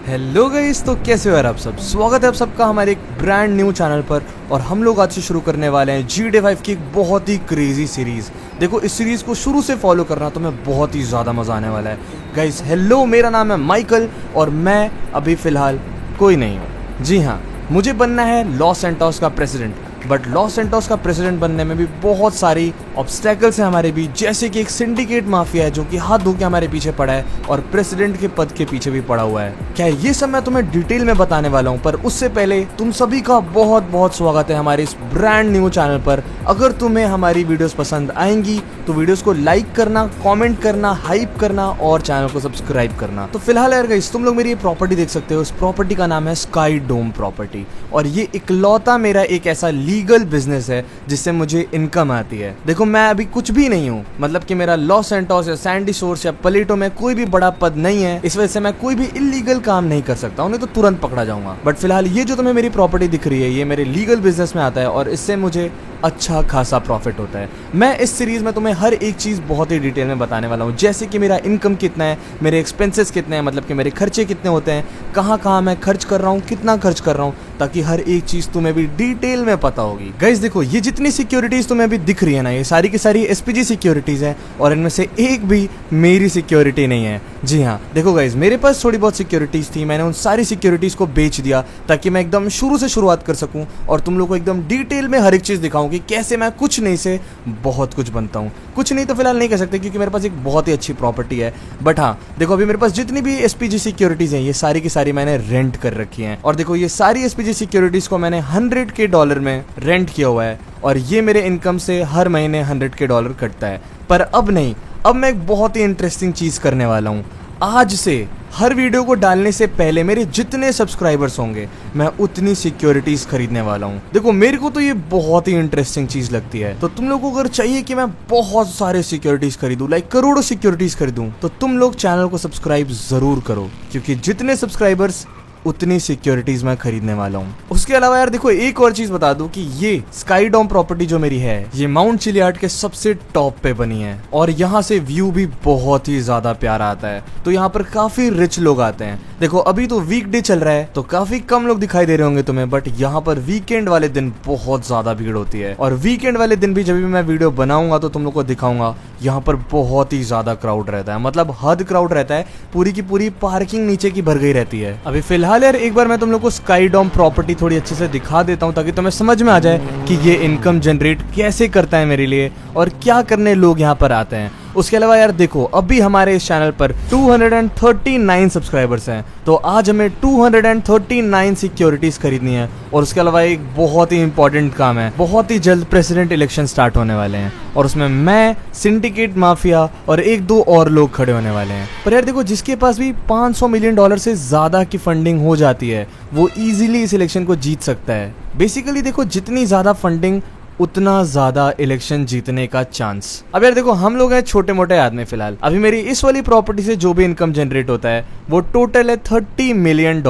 Hello guys, तो कैसे हो यार आप सब। स्वागत है आप सबका हमारे एक ब्रांड न्यू चैनल पर। और हम लोग आज से शुरू करने वाले हैं GTA 5 की एक बहुत ही क्रेजी सीरीज़। देखो, इस सीरीज़ को शुरू से फॉलो करना तो मैं बहुत ही ज़्यादा मज़ा आने वाला है। गाइस हेलो, मेरा नाम है माइकल और मैं अभी फ़िलहाल कोई नहीं हूँ। जी हाँ, मुझे बनना है लॉस सैंटोस का प्रेसिडेंट। बट लॉस सैंटोस का प्रेसिडेंट बनने में भी बहुत सारी ऑब्स्टेकल्स हैं हमारे बीच, जैसे कि एक सिंडिकेट माफिया है जो कि हाथ धो के हमारे पीछे पड़ा है और प्रेसिडेंट के पद के पीछे भी पड़ा हुआ है। क्या ये सब मैं तुम्हें डिटेल में बताने वाला हूँ, पर उससे पहले तुम सभी का बहुत बहुत स्वागत है हमारे इस ब्रांड न्यू चैनल पर। अगर तुम्हें हमारी वीडियोस पसंद आएंगी तो वीडियोस को लाइक करना, कमेंट करना, हाइप करना और चैनल को सब्सक्राइब करना। तो फिलहाल यार गाइस, तुम लोग मेरी ये प्रॉपर्टी देख सकते हो। इस प्रॉपर्टी का नाम है स्काई डोम प्रॉपर्टी और ये इकलौता मेरा एक ऐसा लीगल बिजनेस है जिससे मुझे इनकम आती है। देखो, मैं अभी कुछ भी नहीं हूँ, मतलब कि मेरा लॉस सैंटोस या सैंडी शोर्स या पलेटो में कोई भी बड़ा पद नहीं है। इस वजह से मैं कोई भी इलीगल काम नहीं कर सकता, उन्हें तो तुरंत पकड़ा जाऊंगा। बट फिलहाल ये जो तुम्हें मेरी प्रॉपर्टी दिख रही है, ये मेरे लीगल बिजनेस में आता है और इससे मुझे अच्छा खासा प्रॉफिट होता है। मैं इस सीरीज में तुम्हें हर एक चीज़ बहुत ही डिटेल में बताने वाला हूँ, जैसे कि मेरा इनकम कितना है, मेरे एक्सपेंसेस कितने हैं, मतलब कि मेरे खर्चे कितने होते हैं, कहाँ कहाँ मैं खर्च कर रहा हूँ, कितना खर्च कर रहा हूँ, ताकि हर एक चीज़ तुम्हें भी डिटेल में पता होगी। गाइस देखो, ये जितनी सिक्योरिटीज़ तुम्हें अभी दिख रही है ना, ये सारी की सारी SPG सिक्योरिटीज़ हैं और इनमें से एक भी मेरी सिक्योरिटी नहीं है। जी हाँ, देखो गाइस, मेरे पास थोड़ी बहुत सिक्योरिटीज़ थी, मैंने उन सारी सिक्योरिटीज़ को बेच दिया ताकि मैं एकदम शुरू से शुरुआत कर सकूं और तुम लोग को एकदम डिटेल में हर एक चीज़ दिखाऊं कि कैसे मैं कुछ नहीं से बहुत कुछ बनता हूं। कुछ नहीं तो फिलहाल नहीं कह सकते क्योंकि मेरे पास एक बहुत ही अच्छी प्रॉपर्टी है। बट हाँ, देखो, अभी मेरे पास जितनी भी SPG सिक्योरिटीज़ हैं, ये सारी की सारी मैंने रेंट कर रखी हैं। और देखो, ये सारी SPG सिक्योरिटीज़ को मैंने $100K में रेंट किया हुआ है और ये मेरे इनकम से हर महीने $100K कटता है। पर अब नहीं, अब मैं एक बहुत ही इंटरेस्टिंग चीज़ करने वाला हूँ। आज से हर वीडियो को डालने से पहले मेरे जितने सब्सक्राइबर्स होंगे, मैं उतनी सिक्योरिटीज़ खरीदने वाला हूँ। देखो, मेरे को तो ये बहुत ही इंटरेस्टिंग चीज़ लगती है। तो तुम लोगों को अगर चाहिए कि मैं बहुत सारे सिक्योरिटीज़ खरीदूँ, लाइक करोड़ों सिक्योरिटीज़ खरीदूँ, तो तुम लोग चैनल को सब्सक्राइब ज़रूर करो, क्योंकि जितने सब्सक्राइबर्स उतनी सिक्योरिटीज मैं खरीदने वाला हूँ। उसके अलावा यार देखो, एक और चीज बता दूं कि ये स्काई डोम प्रॉपर्टी जो मेरी है, ये माउंट चिलियार्ड के सबसे टॉप पे बनी है और यहाँ से व्यू भी बहुत ही ज्यादा प्यारा आता है। तो यहाँ पर काफी रिच लोग आते हैं। देखो, अभी तो वीकडे चल रहा है तो काफी कम लोग दिखाई दे रहे होंगे तुम्हें, बट यहाँ पर वीकेंड वाले दिन बहुत ज्यादा भीड़ होती है। और वीकेंड वाले दिन भी जब भी मैं वीडियो बनाऊंगा तो तुम लोग को दिखाऊंगा, यहाँ पर बहुत ही ज्यादा क्राउड रहता है, मतलब हद क्राउड रहता है। पूरी की पूरी पार्किंग नीचे की भर गई रहती है। अभी फिलहाल यार एक बार मैं तुम लोग को स्काई डोम प्रॉपर्टी थोड़ी अच्छे से दिखा देता हूँ ताकि तुम्हें समझ में आ जाए कि ये इनकम जनरेट कैसे करता है मेरे लिए और क्या करने लोग यहाँ पर आते हैं। उसके अलावा यार देखो, अभी हमारे इस चैनल पर 239 सब्सक्राइबर्स हैं, तो आज हमें 239 सिक्योरिटीज खरीदनी है। और उसके अलावा एक बहुत ही इंपॉर्टेंट काम है, बहुत ही जल्द प्रेसिडेंट इलेक्शन स्टार्ट होने वाले हैं और उसमें मैं, सिंडिकेट माफिया और एक दो और लोग खड़े होने वाले हैं। पर यार देखो, जिसके पास भी $500 मिलियन से ज्यादा की फंडिंग हो जाती है, वो इजीली इस इलेक्शन को जीत सकता है। बेसिकली देखो, जितनी ज्यादा फंडिंग उतना ज्यादा इलेक्शन जीतने का चांस। अब यार देखो, हम लोग हैं छोटे मोटे आदमी। फिलहाल अभी मेरी इस वाली प्रॉपर्टी से जो भी इनकम जनरेट होता है वो टोटल है $30 मिलियन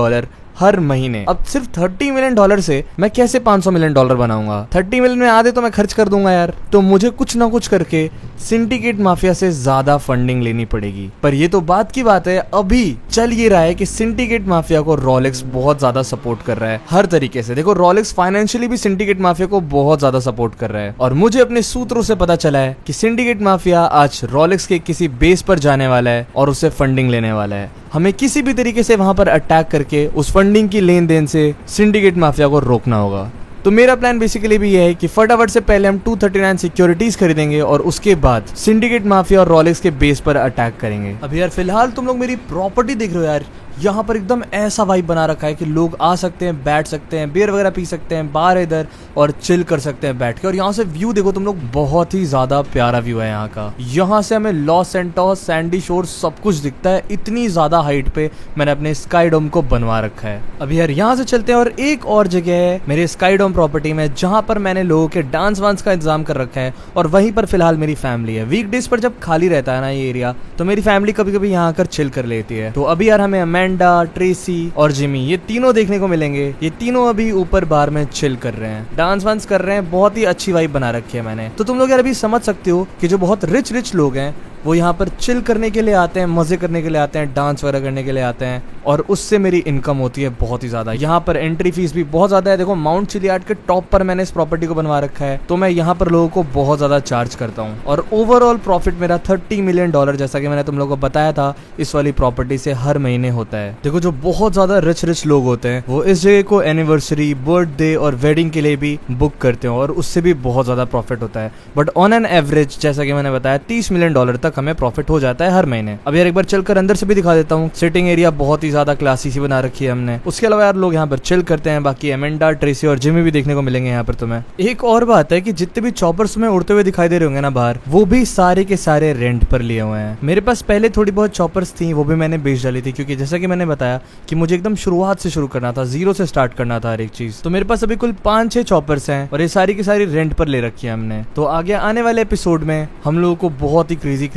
हर महीने। अब सिर्फ $30 मिलियन से मैं कैसे $500 मिलियन बनाऊंगा? 30 मिलियन में आधे तो मैं खर्च कर दूंगा यार। तो मुझे कुछ ना कुछ करके सिंडिकेट माफिया से ज्यादा फंडिंग लेनी पड़ेगी। पर ये तो बात की बात है, अभी चल ये रहा है कि सिंडिकेट माफिया को रोलेक्स बहुत ज्यादा सपोर्ट कर रहा है हर तरीके से। देखो, रोलेक्स फाइनेंशियली भी सिंडिकेट माफिया को बहुत ज्यादा सपोर्ट कर रहा है और मुझे अपने सूत्रों से पता चला है कि सिंडिकेट माफिया आज रोलेक्स के किसी बेस पर जाने वाला है और उससे फंडिंग लेने वाला है। हमें किसी भी तरीके से वहां पर अटैक करके उस फंडिंग की लेन देन से सिंडिकेट माफिया को रोकना होगा। तो मेरा प्लान बेसिकली भी ये है कि फटाफट से पहले हम 239 सिक्योरिटीज खरीदेंगे और उसके बाद सिंडिकेट माफिया और रोलेक्स के बेस पर अटैक करेंगे। अभी यार फिलहाल तुम लोग मेरी प्रॉपर्टी देख रहे हो यार, यहाँ पर एकदम ऐसा वाइब बना रखा है कि लोग आ सकते हैं, बैठ सकते हैं, बियर वगैरह पी सकते हैं बाहर इधर और चिल कर सकते हैं बैठ के। और यहाँ से व्यू देखो तुम लोग, बहुत ही ज्यादा प्यारा व्यू है यहाँ का। यहाँ से हमें लॉस सैंटोस, सैंडी शोर सब कुछ दिखता है। इतनी ज्यादा हाइट पे मैंने अपने स्काई डोम को बनवा रखा है। अभी यार यहाँ से चलते हैं और एक और जगह है मेरे स्काई डोम प्रॉपर्टी में जहाँ पर मैंने लोगों के डांस वांस का इंतजाम कर रखा है और वहीं पर फिलहाल मेरी फैमिली है। वीकडेज पर जब खाली रहता है ना ये एरिया, तो मेरी फैमिली कभी कभी यहाँ आकर चिल कर लेती है। तो अभी यार हमें अमेंडा, ट्रेसी और जिमी, ये तीनों देखने को मिलेंगे। ये तीनों अभी ऊपर बार में चिल कर रहे हैं, डांस वांस कर रहे हैं। बहुत ही अच्छी वाइब बना रखी है मैंने। तो तुम लोग यार अभी समझ सकते हो कि जो बहुत रिच लोग हैं वो यहाँ पर चिल करने के लिए आते हैं, मजे करने के लिए आते हैं, डांस वगैरह करने के लिए आते हैं और उससे मेरी इनकम होती है बहुत ही ज्यादा। यहाँ पर एंट्री फीस भी बहुत ज्यादा है। देखो माउंट चिलियाड के टॉप पर मैंने इस प्रॉपर्टी को बनवा रखा है, तो मैं यहाँ पर लोगों को बहुत ज्यादा चार्ज करता हूँ और ओवरऑल प्रॉफिट मेरा $30 मिलियन, जैसा कि मैंने तुम लोगों को बताया था, इस वाली प्रॉपर्टी से हर महीने होता है। देखो जो बहुत ज्यादा रिच लोग होते हैं वो इस जगह को एनिवर्सरी, बर्थडे और वेडिंग के लिए भी बुक करते हैं और उससे भी बहुत ज्यादा प्रॉफिट होता है। बट ऑन एन एवरेज जैसा कि मैंने बताया $30 मिलियन तक हमें प्रॉफिट हो जाता है हर महीने। अब यार एक बार चलकर अंदर से भी दिखा देता हूँ। सिटिंग एरिया बहुत ही ज्यादा क्लासी सी बना रखी है हमने। उसके अलावा यार लोग यहाँ पर चिल करते हैं। बाकी एमेंडा, ट्रेसी और जिमी भी देखने को मिलेंगे यहाँ पर तुम्हें। एक और बात है कि जितने भी चॉपर्स में उड़ते हुए दिखाई दे रहे होंगे ना बाहर, वो भी सारे के सारे रेंट पर लिए हुए हैं। मेरे पास पहले थोड़ी बहुत चॉपर्स थी, वो भी मैंने बेच डाली थी, क्योंकि जैसा कि मैंने बताया कि मुझे एकदम शुरुआत से शुरू करना था, जीरो से स्टार्ट करना था हर एक चीज। तो मेरे पास अभी कुल 5-6 चॉपर्स हैं और ये सारी की सारी रेंट पर ले रखी है हमने। तो आगे आने वाले एपिसोड में हम लोगों को बहुत ही क्रेजी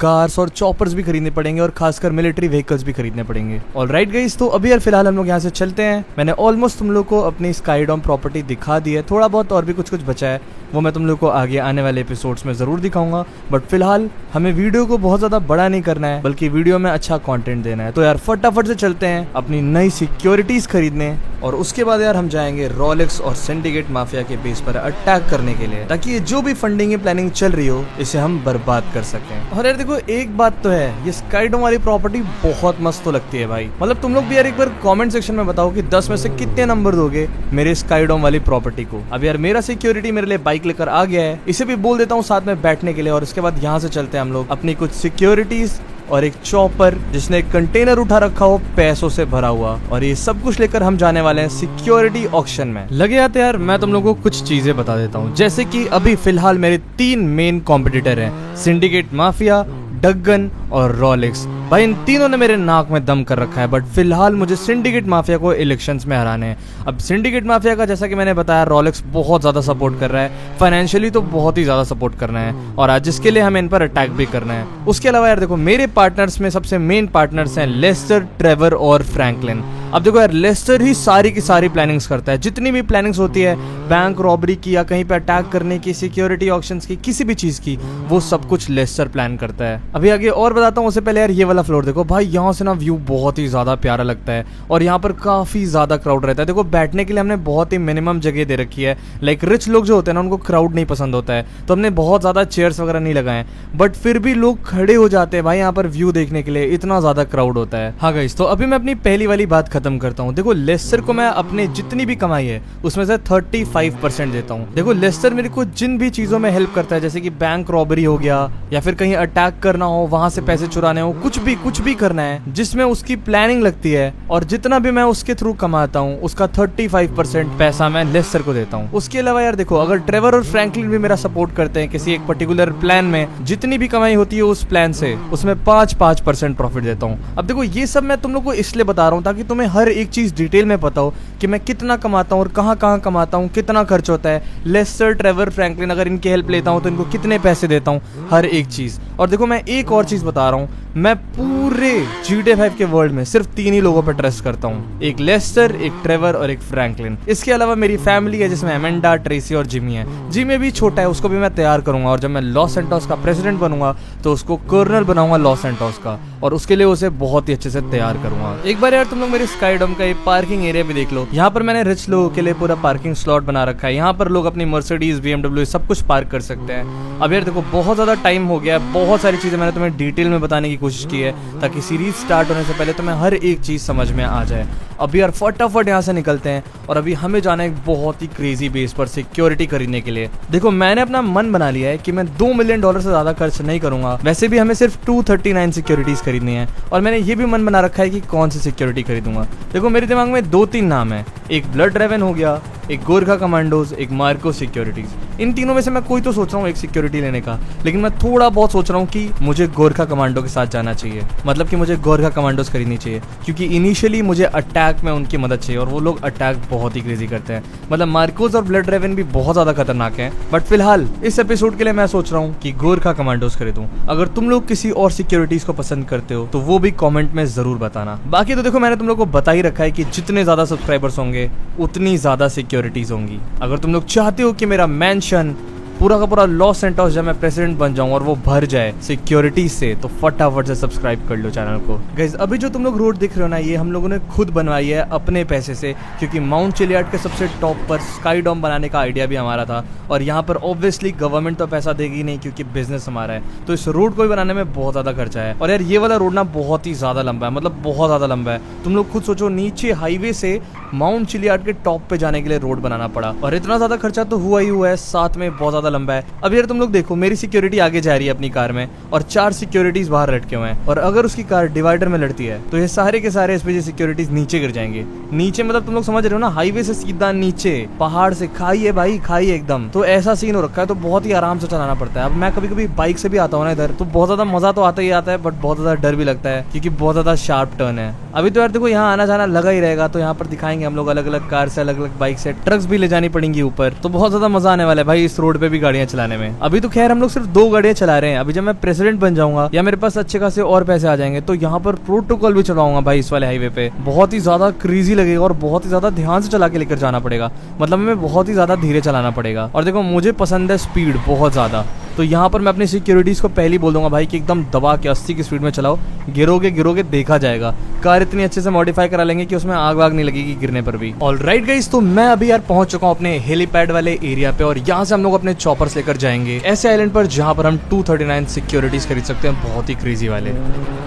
कार्स और चॉपर्स भी खरीदने पड़ेंगे और खासकर मिलिट्री व्हीकल्स भी खरीदने पड़ेंगे। ऑलराइट गाइस, तो अभी यार फिलहाल हम लोग यहाँ से चलते हैं। मैंने ऑलमोस्ट तुम लोग को अपनी स्काईडॉम प्रॉपर्टी दिखा दी है, थोड़ा बहुत और भी कुछ बचा है, वो मैं तुम लोग को आगे आने वाले एपिसोड्स में जरूर दिखाऊंगा। बट फिलहाल हमें वीडियो को बहुत ज्यादा बड़ा नहीं करना है, बल्कि वीडियो में अच्छा कंटेंट देना है। तो यार फटाफट से चलते हैं अपनी नई सिक्योरिटीज खरीदने और उसके बाद यार हम जाएंगे रोलेक्स और सिंडिकेट माफिया के बेस पर अटैक करने के लिए, ताकि ये जो भी फंडिंग की प्लानिंग चल रही हो इसे हम बर्बाद कर सकें। और यार देखो एक बात तो है, ये स्काईडॉम वाली प्रॉपर्टी बहुत मस्त तो लगती है भाई। मतलब तुम लोग भी यार एक बार कमेंट सेक्शन में बताओ कि 10 में से कितने नंबर दोगे मेरे स्काईडॉम वाली प्रॉपर्टी को। अब यार मेरा सिक्योरिटी मेरे लिए बाइक लेकर आ गया है, इसे भी बोल देता हूँ साथ में बैठने के लिए। और उसके बाद यहाँ से चलते हैं हम लोग अपनी कुछ सिक्योरिटीज और एक चॉपर जिसने एक कंटेनर उठा रखा हो पैसों से भरा हुआ, और ये सब कुछ लेकर हम जाने वाले हैं सिक्योरिटी ऑक्शन में। लगे आते यार मैं तुम लोगों को कुछ चीजें बता देता हूँ। जैसे कि अभी फिलहाल मेरे 3 मेन कॉम्पिटिटर हैं, सिंडिकेट माफिया, डगन और रोलेक्स। भाई इन तीनों ने मेरे नाक में दम कर रखा है, बट फिलहाल मुझे सिंडिकेट माफिया को इलेक्शंस में हराने हैं। अब सिंडिकेट माफिया का जैसा कि मैंने बताया, रोलेक्स बहुत ज्यादा सपोर्ट कर रहा है, फाइनेंशियली तो बहुत ही ज्यादा सपोर्ट करना है, और आज जिसके लिए हमें इन पर अटैक भी करना है। उसके अलावा यार देखो मेरे पार्टनर्स में सबसे मेन पार्टनर्स हैं लेस्टर, ट्रेवर और फ्रैंकलिन। अब देखो यार लेस्टर ही सारी की सारी प्लानिंग्स करता है, जितनी भी प्लानिंग्स होती है बैंक रॉबरी की या कहीं पे अटैक करने की, सिक्योरिटी ऑक्शंस की, किसी भी चीज की, वो सब कुछ लेस्टर प्लान करता है। अभी आगे और बताता हूँ, उससे पहले यार ये वाला फ्लोर देखो भाई, यहाँ से ना व्यू बहुत ही ज्यादा प्यारा लगता है और यहाँ पर काफी ज्यादा क्राउड रहता है। देखो बैठने के लिए हमने बहुत ही मिनिमम जगह दे रखी है। लाइक रिच लोग जो होते हैं ना उनको क्राउड नहीं पसंद होता है, तो हमने बहुत ज्यादा चेयर्स वगैरह नहीं लगाए, बट फिर भी लोग खड़े हो जाते हैं भाई यहाँ पर व्यू देखने के लिए, इतना ज्यादा क्राउड होता है। हाँ गाइस, तो अभी मैं अपनी पहली वाली बात खत्म करता हूँ। देखो लेस्टर को मैं अपने जितनी भी कमाई है उसमें से 35% देता हूँ। देखो लेस्टर मेरे को जिन भी चीजों में हेल्प करता है, जैसे कि बैंक रॉबरी हो गया या फिर कहीं अटैक करना हो, वहां से पैसे चुराने हो, कुछ भी करना है जिसमें उसकी प्लानिंग लगती है, और जितना भी मैं उसके थ्रू कमाता हूँ उसका 35% पैसा मैं लेस्टर को देता हूँ। उसके अलावा यार देखो अगर ट्रेवर और फ्रैंकलिन भी मेरा सपोर्ट करते हैं किसी एक पर्टिकुलर प्लान में, जितनी भी कमाई होती है उस प्लान से उसमें 5% प्रॉफिट देता हूँ। अब देखो ये सब मैं तुम लोग को इसलिए बता रहा हूँ ताकि तुम्हें हर एक चीज डिटेल में पता हो कि मैं कितना कमाता हूँ और कहाँ कहाँ कमाता हूँ, कितना खर्च होता है। लेस्टर, ट्रेवर, फ्रैंकलिन अगर इनकी हेल्प लेता हूँ तो इनको कितने पैसे देता हूँ, हर एक चीज। और देखो मैं एक और चीज बता रहा हूँ, मैं पूरे GTA 5 के वर्ल्ड में सिर्फ 3 ही लोगों पर ट्रस्ट करता हूँ, एक लेस्टर, एक ट्रेवर और एक फ्रैंकलिन। इसके अलावा मेरी फैमिली है जिसमें एमेंडा, ट्रेसी और जिमी है। जिमी भी छोटा है, उसको भी मैं तैयार करूंगा, और जब मैं लॉस सैंटोस का प्रेसिडेंट बनूंगा तो उसको कर्नल बनाऊंगा लॉस सैंटोस का, और उसके लिए उसे बहुत ही अच्छे से तैयार करूंगा। एक बार यार तुम लोग मेरे स्काईडॉम का पार्किंग एरिया भी देख लो। यहाँ पर मैंने रिच लोगों के लिए पूरा पार्किंग स्लॉट बना रखा है, यहाँ पर लोग अपनी मर्सिडीज, BMW सब कुछ पार्क कर सकते हैं। अब यार देखो बहुत ज्यादा टाइम हो गया, बहुत सारी चीजें मैंने तुम्हें डिटेल में बताने की कोशिश की है ताकि सीरीज स्टार्ट होने से पहले तुम्हें हर एक चीज समझ में आ जाए। अभी यार फटाफट यहाँ से निकलते हैं, और अभी हमें जाना है एक बहुत ही क्रेजी बेस पर सिक्योरिटी खरीदने के लिए। देखो मैंने अपना मन बना लिया है कि मैं $2 मिलियन से ज्यादा खर्च नहीं करूंगा। वैसे भी हमें सिर्फ 239 सिक्योरिटीज खरीदनी है, और मैंने ये भी मन बना रखा है कि कौन सी सिक्योरिटी खरीदूंगा। देखो मेरे दिमाग में 2-3 नाम है, एक ब्लड ड्रैगन हो गया, एक गोरखा कमांडोज, एक मार्को सिक्योरिटीज। इन तीनों में से मैं कोई तो सोच रहा हूँ एक सिक्योरिटी लेने का, लेकिन मैं थोड़ा बहुत सोच रहा हूँ कि मुझे गोरखा कमांडो के साथ जाना चाहिए, मतलब कि मुझे गोरखा कमांडोज खरीदनी चाहिए, क्योंकि इनिशियली मुझे अटैक में उनकी मदद चाहिए, और वो लोग अटैक बहुत ही क्रेजी करते हैं। मतलब मार्कोस और ब्लड ड्रैगन भी बहुत ज्यादा खतरनाक हैं, बट फिलहाल इस एपिसोड के लिए मैं सोच रहा हूँ कि गोरखा कमांडोज खरीदूं। अगर तुम लोग किसी और सिक्योरिटीज को पसंद करते हो तो वो भी कॉमेंट में जरूर बताना। बाकी तो देखो मैंने तुम लोग को बता ही रखा है कि जितने ज्यादा सब्सक्राइबर्स होंगे उतनी ज्यादा सिक्योरिटीज होंगी। अगर तुम लोग चाहते हो कि मेरा मैंशन पूरा का पूरा लॉस सेंटोस जब मैं प्रेसिडेंट बन जाऊं और वो भर जाए सिक्योरिटी से, तो फटाफट से सब्सक्राइब कर लो चैनल को। गाइस अभी जो तुम लोग रोड दिख रहे हो ना, ये हम लोगों ने खुद बनवाई है अपने पैसे से, क्योंकि माउंट चिलियाड के सबसे टॉप पर स्काई डॉम बनाने का आइडिया भी हमारा था। और यहाँ पर ऑब्वियसली गवर्नमेंट तो पैसा देगी नहीं, क्योंकि बिजनेस हमारा है, तो इस रोड को भी बनाने में बहुत ज्यादा खर्चा है। और यार ये वाला रोड ना बहुत ही ज्यादा लंबा है, मतलब बहुत ज्यादा लंबा है। तुम लोग खुद सोचो, नीचे हाईवे से माउंट चिलियाड के टॉप पे जाने के लिए रोड बनाना पड़ा, और इतना ज्यादा खर्चा तो हुआ ही हुआ है, साथ में बहुत ज्यादा लंबा है। अब यार तुम लोग देखो, मेरी सिक्योरिटी आगे जा रही है अपनी कार में, और 4 सिक्योरिटीज बाहर लटके हुए हैं, और अगर उसकी कार डिवाइडर में लड़ती है तो ये सारे के सारे एसपीजी सिक्योरिटीज नीचे गिर जाएंगे। नीचे मतलब तुम लोग समझ रहे हो ना, हाईवे से सीधा नीचे, पहाड़ से खाई है भाई, खाई है एकदम। तो ऐसा सीन हो रखा है, तो बहुत ही आराम से चलाना पड़ता है। अब मैं कभी कभी बाइक से भी आता हूँ ना इधर, तो बहुत ज्यादा मजा तो आता ही आता है, बट बहुत ज्यादा डर भी लगता है, क्योंकि बहुत ज्यादा शार्प टर्न है। अभी तो यार देखो यहाँ आना जाना लगा ही रहेगा, तो यहाँ पर दिखाएंगे हम लोग अलग अलग कार से, अलग अलग बाइक से, ट्रक्स भी ले जानी पड़ेंगी ऊपर, तो बहुत ज्यादा मजा आने वाला है भाई इस रोड पे भी गाड़ियां चलाने में। अभी तो खैर हम लोग सिर्फ 2 गाड़ियां चला रहे हैं। अभी जब मैं प्रेसिडेंट बन जाऊंगा या मेरे पास अच्छे खासे और पैसे आ जाएंगे, तो यहाँ पर प्रोटोकॉल भी चलाऊंगा भाई इस वाले हाईवे पे। बहुत ही ज्यादा क्रेजी लगेगा और बहुत ही ज्यादा ध्यान से चला के लेकर जाना पड़ेगा, मतलब हमें बहुत ही ज्यादा धीरे चलाना पड़ेगा। और देखो मुझे पसंद है स्पीड बहुत ज्यादा, तो यहाँ पर मैं अपनी सिक्योरिटीज को पहले ही बोल दूंगा भाई कि एकदम दबा के 80 की स्पीड में चलाओ, गिरोगे गिरोगे देखा जाएगा। कार इतनी अच्छे से मॉडिफाई करा लेंगे कि उसमें आग वाग नहीं लगेगी गिरने पर भी। ऑलराइट गाइस, तो मैं अभी यार पहुंच चुका हूँ अपने हेलीपैड वाले एरिया पे, और यहाँ से हम लोग अपने चॉपर्स लेकर जाएंगे ऐसे आइलैंड पर जहाँ पर हम 239 सिक्योरिटीज खरीद सकते हैं, बहुत ही क्रेजी वाले।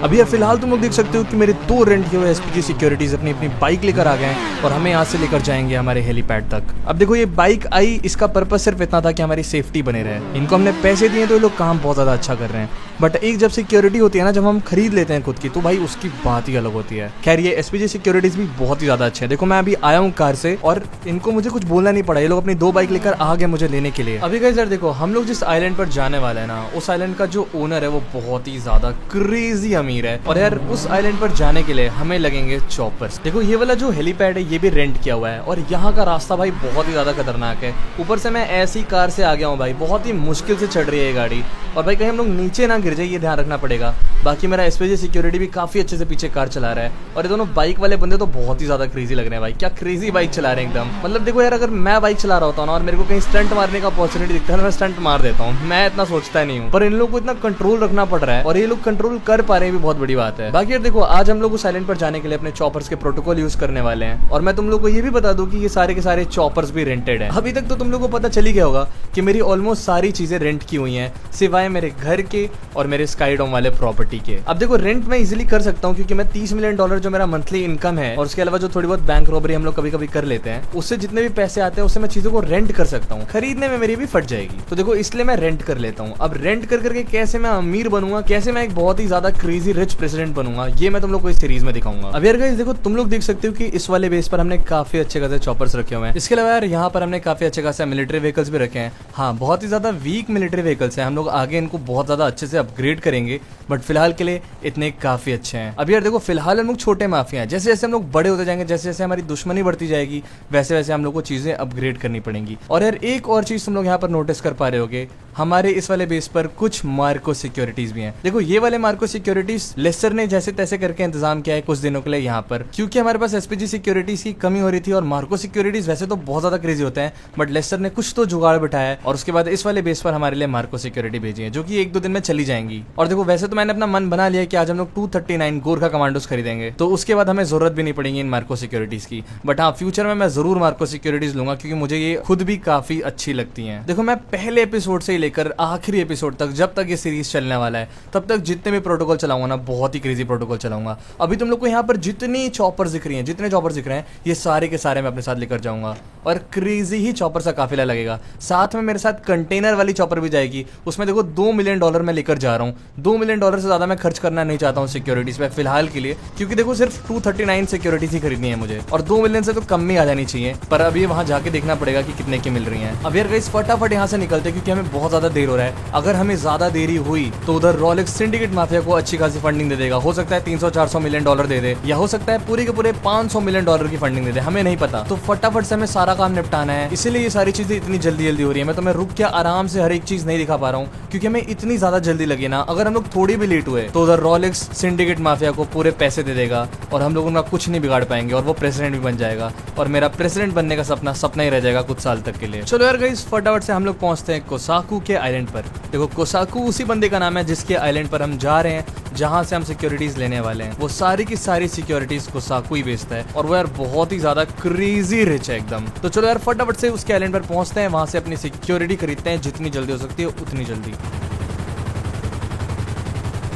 अभी यार फिलहाल तुम लोग देख सकते हो कि मेरे 2 रेंट किए हुए एसपीजी सिक्योरिटीज अपनी अपनी बाइक लेकर आ गए, और हमें यहाँ से लेकर जाएंगे हमारे हेलीपैड तक। अब देखो ये बाइक आई, इसका पर्पस सिर्फ इतना था कि हमारी सेफ्टी बने रहे। इनको हमने पैसे दिए तो ये लोग काम बहुत ज्यादा अच्छा कर रहे हैं, बट एक जब सिक्योरिटी होती है ना, जब हम खरीद लेते हैं खुद की, तो भाई उसकी बात ही अलग होती है। खैर ये एसपीजी सिक्योरिटीज भी बहुत ही ज्यादा अच्छे हैं। देखो मैं अभी आया हूँ कार से, और इनको मुझे कुछ बोलना नहीं पड़ा, ये लोग अपनी 2 बाइक लेकर आ गए मुझे लेने के लिए। अभी गाइस यार देखो, हम लोग जिस आइलैंड पर जाने वाले हैं ना, उस आइलैंड का जो ओनर है वो बहुत ही ज्यादा क्रेजी अमीर है, और यार उस आइलैंड पर जाने के लिए हमें लगेंगे चॉपर्स। देखो ये वाला जो हेलीपैड है ये भी रेंट किया हुआ है, और यहाँ का रास्ता भाई बहुत ही ज्यादा खतरनाक है। ऊपर से मैं ऐसी कार से आ गया हूँ भाई, बहुत ही मुश्किल से चढ़ रही है ये गाड़ी, और भाई कहीं हम लोग नीचे ना गिर जाए ये ध्यान रखना पड़ेगा। बाकी मेरा एसपीजी सिक्योरिटी भी काफी अच्छे से पीछे कार चला रहा है, और ये दोनों बाइक वाले बंदे तो बहुत ही ज्यादा क्रेजी लग रहे हैं भाई। क्या क्रेजी बाइक चला रहे हैं एकदम। मतलब देखो यार, अगर मैं बाइक चला रहा होता हूँ ना, और मेरे को कहीं स्टंट मारने का अपॉर्चुनिटी दिखता है ना, मैं स्टंट मार देता हूँ, मैं इतना सोचता नहीं हूँ। पर इन लोगों को इतना कंट्रोल रखना पड़ रहा है, और ये लोग कंट्रोल कर पा रहे हैं भी बहुत बड़ी बात है। बाकी यार देखो, आज हम लोग उस आइलैंड पर जाने के लिए अपने चॉपर्स के प्रोटोकॉल यूज करने वाले हैं, और मैं तुम लोग को ये भी बता दूं कि ये सारे के सारे चॉपर्स भी रेंटेड है। अभी तक तो तुम लोग को पता चल ही गया होगा कि मेरी ऑलमोस्ट सारी चीजें रेंट की हुई हैं, सिवाय मेरे घर के और मेरे स्काई डॉम वाले प्रॉपर्टी के। अब देखो रेंट मैं इजीली कर सकता हूँ, क्योंकि मैं $30 मिलियन जो मेरा मंथली इनकम है, और उसके अलावा जो थोड़ी बहुत बैंक रॉबरी हम लोग कभी कभी कर लेते हैं, उससे जितने भी पैसे आते हैं उससे मैं चीजों को रेंट कर सकता हूँ। खरीदने में मेरी भी फट जाएगी, तो देखो इसलिए मैं रेंट कर लेता हूँ। अब रेंट कर करके कैसे मैं अमीर बनूंगा, कैसे मैं एक बहुत ही ज्यादा क्रेजी रिच प्रेसिडेंट बनूंगा, ये मैं तुम लोग को इस सीरीज में दिखाऊंगा। अब यार गाइस देखो, तुम लोग देख सकते हो कि इस वाले बेस पर हमने काफी अच्छे खासे चॉपर्स रखे हुए हैं। इसके अलावा यार यहाँ पर हमने काफी अच्छे खासे मिलिट्री व्हीकल्स भी रखे हैं। हाँ, बहुत ही ज्यादा वीक मिलिट्री व्हीकल्स हैं, हम लोग आगे इनको बहुत ज्यादा अच्छे से अपग्रेड करेंगे, बट फिलहाल के लिए इतने काफी अच्छे हैं। अब यार देखो, फिलहाल हम लोग छोटे माफिया हैं, जैसे जैसे हम लोग बड़े होते जाएंगे, जैसे जैसे हमारी दुश्मनी बढ़ती जाएगी, वैसे वैसे हम लोग को चीजें अपग्रेड करनी पड़ेंगी। और यार एक और चीज तुम लोग यहाँ पर नोटिस कर पा रहे होगे, हमारे इस वाले बेस पर कुछ मार्को सिक्योरिटीज भी हैं। देखो ये वाले मार्को सिक्योरिटीज लेस्टर ने जैसे तैसे करके इंतजाम किया है कुछ दिनों के लिए यहाँ पर, क्योंकि हमारे पास एसपीजी सिक्योरिटीज की कमी हो रही थी। और मार्को सिक्योरिटीज वैसे तो बहुत ज्यादा क्रेजी होते हैं, बट लेस्टर ने कुछ तो जुगाड़ बिठाया है, और उसके बाद इस वाले बेस पर हमारे लिए मार्को सिक्योरिटी भेजी है, जो कि 1-2 दिन में चली जाएंगी। और देखो वैसे तो मैंने अपना मन बना लिया कि आज हम लोग 239 गोरखा कमांडोज खरीदेंगे, तो उसके बाद हमें जरूरत भी नहीं पड़ेगी इन मार्को सिक्योरिटीज की। बट हाँ, फ्यूचर में मैं जरूर मार्को सिक्योरिटीज लूंगा, क्योंकि मुझे ये खुद भी काफी अच्छी लगती है। देखो मैं पहले एपिसोड से ही लेकर आखिरी एपिसोड तक, जब तक ये सीरीज चलने वाला है, तब तक जितने भी प्रोटोकॉल चलाऊंगा ना, बहुत ही क्रेजी प्रोटोकॉल चलाऊंगा। अभी तुम लोग को यहाँ पर जितनी चॉपर्स दिख रही हैं, जितने चॉपर्स दिख रहे हैं, ये सारे के सारे मैं अपने साथ लेकर जाऊंगा, और क्रेजी ही चॉपर सा काफिला लगेगा। साथ में मेरे साथ कंटेनर वाली चॉपर भी जाएगी, उसमें देखो $2 मिलियन मैं लेकर जा रहा हूँ। $2 मिलियन से ज्यादा मैं खर्च करना नहीं चाहता हूँ सिक्योरिटीज पे फिलहाल के लिए, क्योंकि देखो सिर्फ 239 सिक्योरिटीज ही खरीदनी है मुझे, और 2 मिलियन से तो कम ही आ जानी चाहिए। पर अभी वहां जाके देखना पड़ेगा कि कितने की मिल रही हैं। अब यार गाइस फटाफट यहाँ से निकलते, क्योंकि हमें बहुत ज्यादा देर हो रहा है। अगर हमें ज्यादा देरी हुई तो उधर रोलेक्स सिंडिकेट माफिया को अच्छी खासी फंडिंग दे देगा। हो सकता है 300-400 मिलियन डॉलर दे दे, या हो सकता है पूरे के पूरे $500 मिलियन की फंडिंग दे दे, हमें नहीं पता। तो फटाफट से हमें सारा सारा काम निपटाना है, इसीलिए ये सारी चीजें इतनी जल्दी जल्दी हो रही है। मैं तुम्हें रुक के आराम से हर एक चीज नहीं दिखा पा रहा हूँ क्योंकि हमें इतनी ज्यादा जल्दी लगी ना। अगर हम लोग थोड़ी भी लेट हुए तो उधर रोलेक्स सिंडिकेट माफिया को पूरे पैसे दे देगा और हम लोग उनका कुछ नहीं बिगाड़ पाएंगे और वो प्रेसिडेंट भी बन जाएगा और मेरा प्रेसिडेंट बनने का सपना ही रह जाएगा कुछ साल तक के लिए। चलो यार गाइस, फटाफट से हम लोग पहुंचते हैं कोसाकू के आइलैंड पर। देखो, कोसाकू उसी बंदे का नाम है जिसके आइलैंड पर हम जा रहे हैं, जहां से हम सिक्योरिटीज लेने वाले हैं। वो सारी की सारी सिक्योरिटीज कोसाकू ही बेचता है और वो यार बहुत ही ज्यादा क्रेजी रिच है एकदम। तो चलो यार फटाफट से उसके आइलैंड पर पहुंचते हैं, वहां से अपनी सिक्योरिटी खरीदते हैं, जितनी जल्दी हो सकती है उतनी जल्दी।